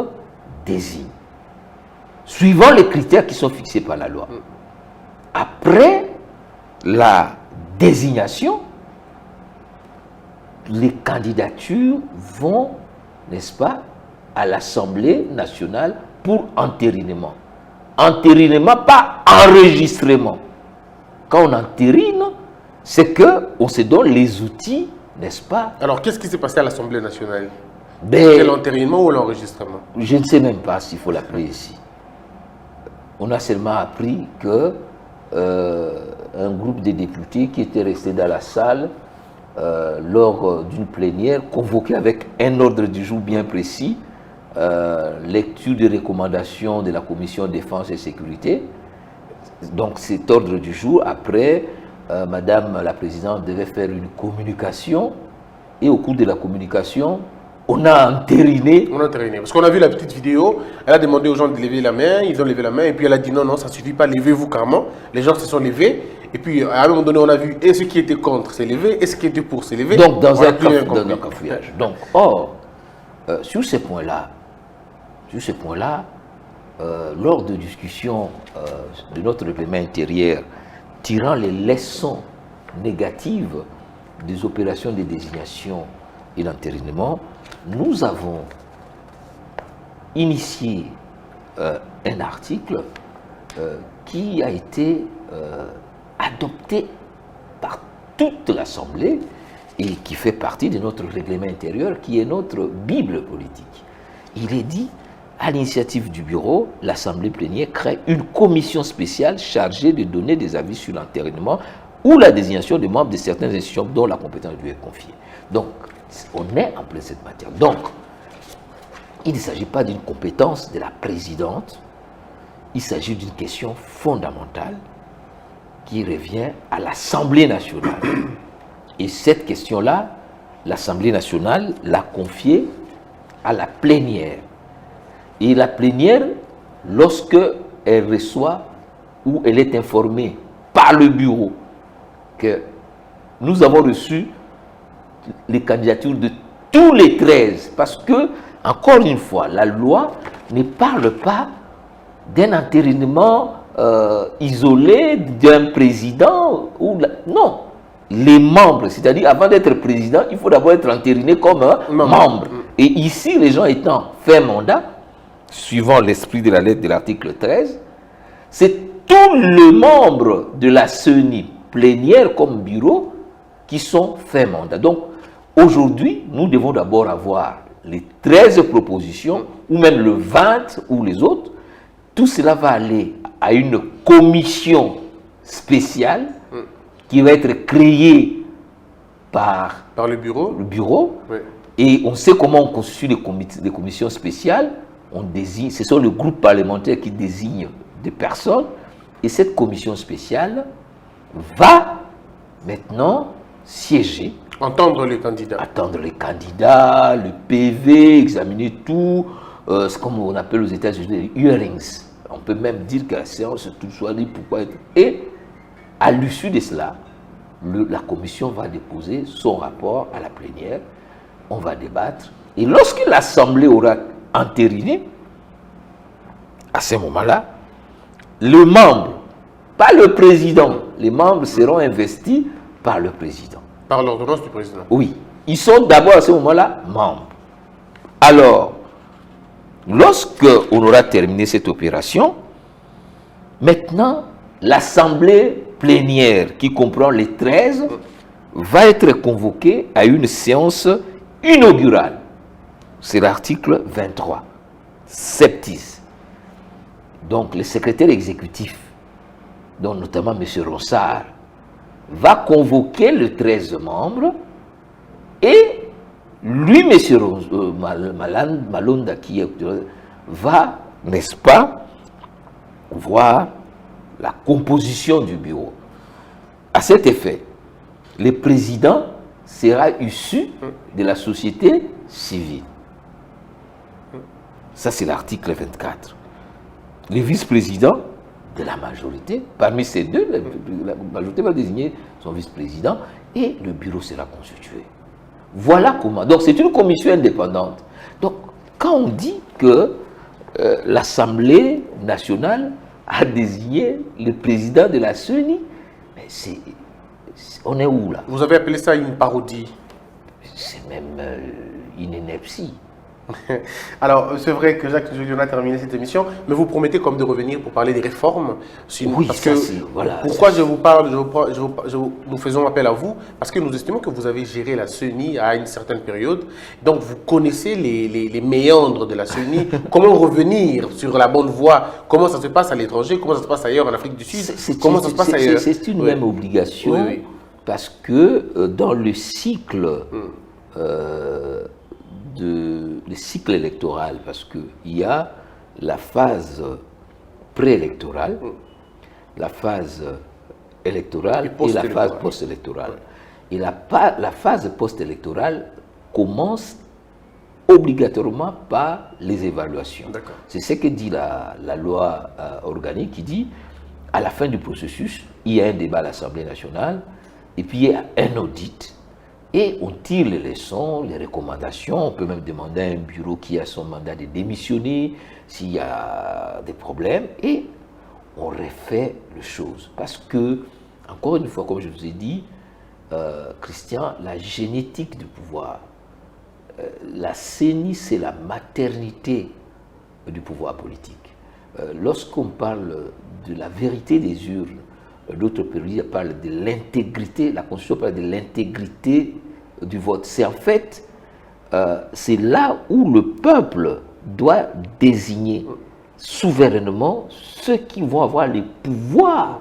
désigne, suivant les critères qui sont fixés par la loi. Après la désignation, les candidatures vont, n'est-ce pas, à l'Assemblée nationale pour entérinement. Entérinement, pas enregistrement. Quand on entérine, c'est qu'on se donne les outils, n'est-ce pas? Alors, qu'est-ce qui s'est passé à l'Assemblée nationale? C'est l'entérinement ou l'enregistrement? Je ne sais même pas s'il faut l'appeler ici. On a seulement appris que un groupe de députés qui était resté dans la salle lors d'une plénière, convoqué avec un ordre du jour bien précis, lecture des recommandations de la Commission Défense et Sécurité. Donc cet ordre du jour, après, Madame la Présidente devait faire une communication, et au cours de la communication, on a entériné. On a entériné. Parce qu'on a vu la petite vidéo, elle a demandé aux gens de lever la main, ils ont levé la main, et puis elle a dit non, non, ça ne suffit pas, levez-vous carrément. Les gens se sont levés, et puis à un moment donné, on a vu et ceux qui étaient contre s'est levé, et ceux qui étaient pour s'est levé. Donc dans un cafouillage. Donc, sur ces points-là, lors de discussions de notre règlement intérieur, tirant les leçons négatives des opérations de désignation et d'entérinement, nous avons initié un article qui a été adopté par toute l'Assemblée et qui fait partie de notre règlement intérieur, qui est notre Bible politique. Il est dit, à l'initiative du bureau, l'Assemblée plénière crée une commission spéciale chargée de donner des avis sur l'entérinement ou la désignation des membres de certaines institutions dont la compétence lui est confiée. Donc, on est en plein cette matière. Donc, il ne s'agit pas d'une compétence de la présidente, il s'agit d'une question fondamentale qui revient à l'Assemblée nationale. Et cette question-là, l'Assemblée nationale l'a confiée à la plénière. Et la plénière, lorsque elle reçoit ou elle est informée par le bureau que nous avons reçu les candidatures de tous les 13, parce que, encore une fois, la loi ne parle pas d'un entérinement isolé d'un président. Non, les membres, c'est-à-dire avant d'être président, il faut d'abord être entériné comme membre. Et ici, les gens étant fait mandat, suivant l'esprit de la lettre de l'article 13, c'est tous les membres de la CENI plénière comme bureau qui sont fait mandat. Donc, aujourd'hui, nous devons d'abord avoir les 13 propositions, ou même le 20 ou les autres. Tout cela va aller à une commission spéciale qui va être créée par le bureau. Oui. Et on sait comment on constitue des commissions spéciales. On désigne, ce sont le groupe parlementaire qui désigne des personnes. Et cette commission spéciale va maintenant siéger. Entendre les candidats. Attendre les candidats, le PV, examiner tout. C'est comme on appelle aux États-Unis les hearings. On peut même dire que la séance, tout soit dit pourquoi. Et à l'issue de cela, la commission va déposer son rapport à la plénière. On va débattre. Et lorsque l'Assemblée aura entériné, à ce moment-là, le membre, pas le président, les membres seront investis par le président. Par l'ordonnance du président. Oui. Ils sont d'abord à ce moment-là membres. Alors, lorsque on aura terminé cette opération, maintenant, l'Assemblée plénière, qui comprend les 13, va être convoquée à une séance inaugurale. C'est l'article 23, septis. Donc, le secrétaire exécutif, dont notamment M. Ronsard, va convoquer les 13 membres et lui, M. Malonda, qui va, n'est-ce pas, voir la composition du bureau. À cet effet, le président sera issu de la société civile. Ça, c'est l'article 24. Le vice-président de la majorité, parmi ces deux, la majorité va désigner son vice-président et le bureau sera constitué. Voilà comment. Donc, c'est une commission indépendante. Donc, quand on dit que l'Assemblée nationale a désigné le président de la CENI, on est où là? Vous avez appelé ça une parodie. C'est même une ineptie. Alors, c'est vrai que Jacques Julien a terminé cette émission, mais vous promettez comme de revenir pour parler des réformes. Oui, parce ça, que, voilà, pourquoi je vous parle, nous faisons appel à vous, parce que nous estimons que vous avez géré la CENI à une certaine période, donc vous connaissez les méandres de la CENI, comment revenir sur la bonne voie, comment ça se passe à l'étranger, comment ça se passe ailleurs en Afrique du Sud, comment ça se passe ailleurs. C'est une même obligation, parce que dans le cycle le cycle électoral, parce qu'il y a la phase préélectorale, la phase électorale et la phase post-électorale. Et la phase post-électorale commence obligatoirement par les évaluations. C'est ce que dit la loi organique qui dit, à la fin du processus, il y a un débat à l'Assemblée nationale, et puis il y a un audit. Et on tire les leçons, les recommandations. On peut même demander à un bureau qui a son mandat de démissionner s'il y a des problèmes. Et on refait les choses. Parce que, encore une fois, comme je vous ai dit, Christian, la génétique du pouvoir, la CENI, c'est la maternité du pouvoir politique. Lorsqu'on parle de la vérité des urnes, d'autres pays parlent de l'intégrité, la Constitution parle de l'intégrité du vote. C'est en fait, c'est là où le peuple doit désigner souverainement ceux qui vont avoir les pouvoirs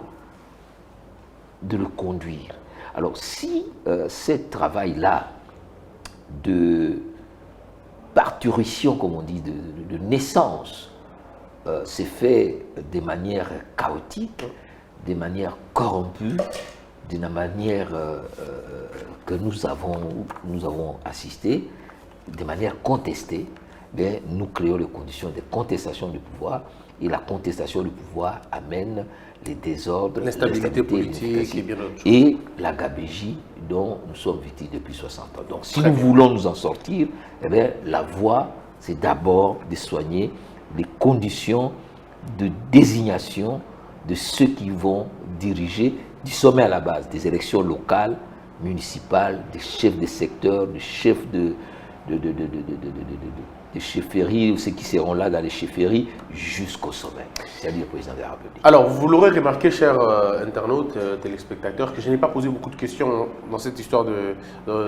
de le conduire. Alors si ce travail-là de parturition, comme on dit, de naissance, s'est fait de manière chaotique, de manière corrompue, d'une manière que nous avons assisté, de manière contestée, mais nous créons les conditions de contestation du pouvoir, et la contestation du pouvoir amène les désordres, l'instabilité politique et bien d'autres choses. Et la gabégie dont nous sommes victimes depuis 60 ans. Donc si nous voulons nous en sortir, eh bien, la voie, c'est d'abord de soigner les conditions de désignation de ceux qui vont diriger du sommet à la base, des élections locales, municipales, des chefs de secteur, des chefs de chefferies, ceux qui seront là dans les chefferies, jusqu'au sommet, c'est-à-dire le président de la République. Alors, vous l'aurez remarqué, chers internautes, téléspectateurs, que je n'ai pas posé beaucoup de questions dans cette histoire de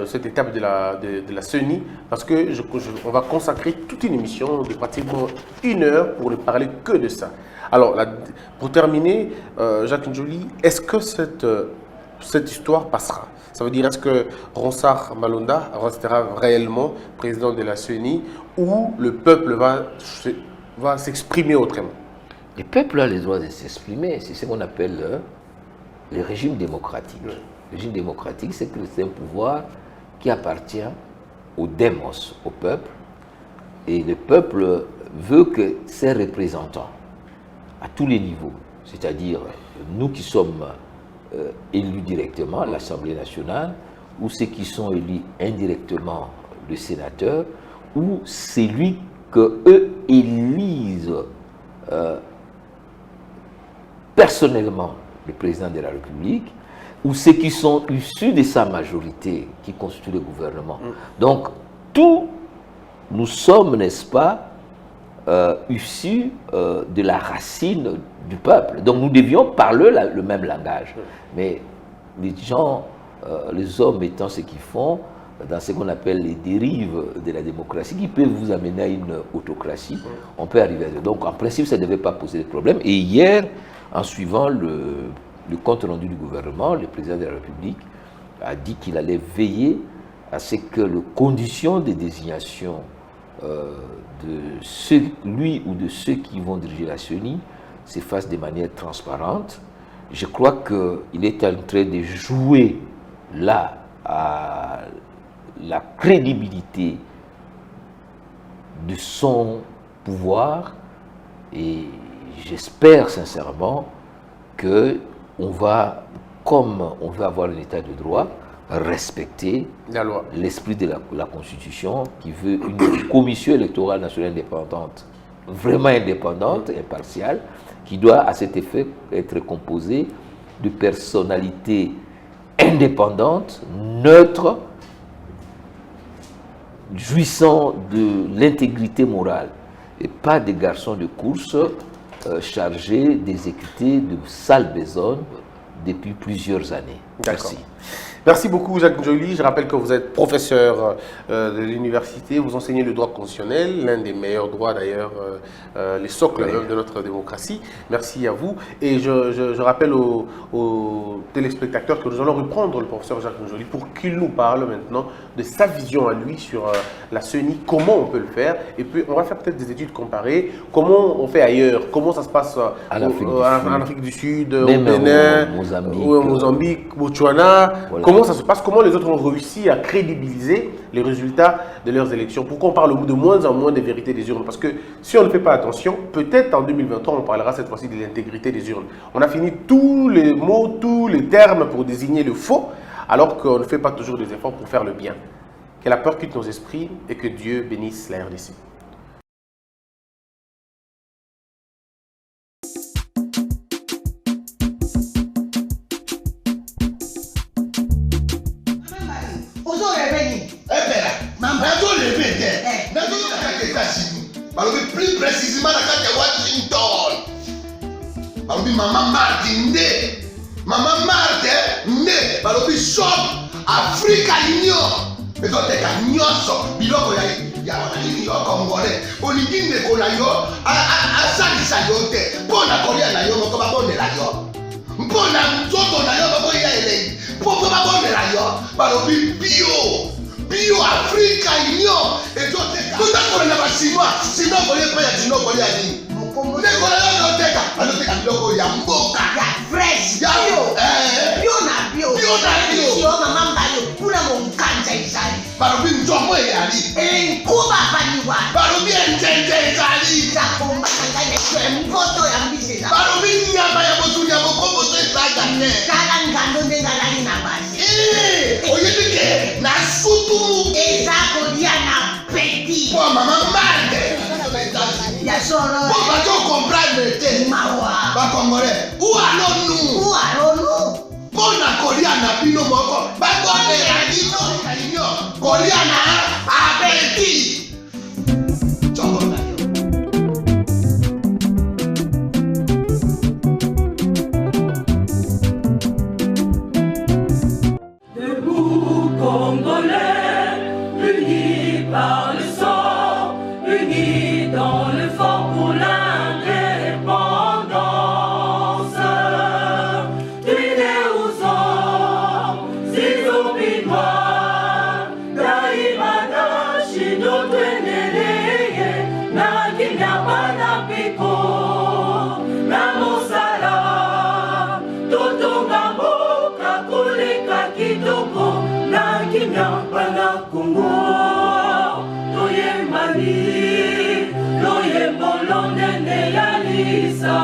cette étape de la CENI, parce que on va consacrer toute une émission de pratiquement 1 heure pour ne parler que de ça. Alors, pour terminer, Jacques Njoli, est-ce que cette histoire passera? Ça veut dire, est-ce que Ronsard Malonda restera réellement président de la CENI ou le peuple va s'exprimer autrement? Le peuple a le droit de s'exprimer. C'est ce qu'on appelle le régime démocratique. Oui. Le régime démocratique, c'est que c'est un pouvoir qui appartient au démos, au peuple. Et le peuple veut que ses représentants, à tous les niveaux, c'est-à-dire nous qui sommes élus directement à l'Assemblée nationale, ou ceux qui sont élus indirectement, le sénateur, ou celui qu'eux élisent personnellement, le président de la République, ou ceux qui sont issus de sa majorité, qui constituent le gouvernement. Donc, tous, nous sommes, n'est-ce pas, issus de la racine du peuple. Donc nous devions parler le même langage. Mais les gens, les hommes étant ce qu'ils font, dans ce qu'on appelle les dérives de la démocratie, qui peuvent vous amener à une autocratie, on peut arriver à ça. Donc en principe, ça ne devait pas poser de problème. Et hier, en suivant le compte rendu du gouvernement, le président de la République a dit qu'il allait veiller à ce que les conditions de désignation de lui ou de ceux qui vont diriger la CENI se fassent de manière transparente. Je crois qu'il est en train de jouer là à la crédibilité de son pouvoir, et j'espère sincèrement que on va, comme on veut avoir un état de droit, respecter l'esprit de la Constitution qui veut une commission électorale nationale indépendante, vraiment indépendante, impartiale, qui doit à cet effet être composée de personnalités indépendantes, neutres, jouissant de l'intégrité morale, et pas des garçons de course chargés d'exécuter de sales besognes depuis plusieurs années. Merci. Merci beaucoup, Jacques Njoli. Je rappelle que vous êtes professeur de l'université, vous enseignez le droit constitutionnel, l'un des meilleurs droits d'ailleurs, les socles de notre démocratie. Merci à vous. Et je rappelle aux téléspectateurs que nous allons reprendre le professeur Jacques Njoli pour qu'il nous parle maintenant de sa vision à lui sur la CENI, comment on peut le faire. Et puis on va faire peut-être des études comparées, comment on fait ailleurs, comment ça se passe en Afrique du Sud, au Bénin, au Mozambique, Botswana. Voilà. Comment ça se passe, comment les autres ont réussi à crédibiliser les résultats de leurs élections. Pourquoi on parle de moins en moins des vérités des urnes? Parce que si on ne fait pas attention, peut-être en 2023, on parlera cette fois-ci de l'intégrité des urnes. On a fini tous les mots, tous les termes pour désigner le faux, alors qu'on ne fait pas toujours des efforts pour faire le bien. Que la peur quitte nos esprits et que Dieu bénisse la RDC. Plus précisément dans Washington. Maman Martin Maman Martin shop Africa Union. Mais quand tu as biloko ya wananini yo congolais olingine kola yo asalisa yo te mpona kolia na yo moko babondela yo mpona nzoto na yo bakoya elei mpo babondela yo balobi bio Africa Union ezoteka totakola na basinois sino kolia mpe ya sino kolia nini ndekona yo azoteka biloko ya mboka ya fresh bio na bio yo na yo Yo mama mbayo kuna monkanja izali. balobi nzomo eyali Enkuba paniwa. balobi enjenje ezali Zakomba kanganya kwe mpoto ya mbise za. balobi nyama ya botu ya bokomboso ezaga te Kala ngando ndenga nali na basi. oyebi ke na sutu Eza kolia na petit. po mama marde Ya soro. po bato comprendre te Mawa. bakongole ualonu Uaronu. mpo na kolia na bino moko bakondela bino kalinyo kolia na apeti nzongo na yo Debout Congolais, unis par le sang, unis dans le fort pour l'indépendance. Tués aux hommes, ces opinois, Daimana, Shido, Tweneleye, Nakinyabana Piko, Namosala, Totongambo, Kakuleka Kitoko, Nakinyabana Kongo, Toyembani, Toyembolonene Yalisa.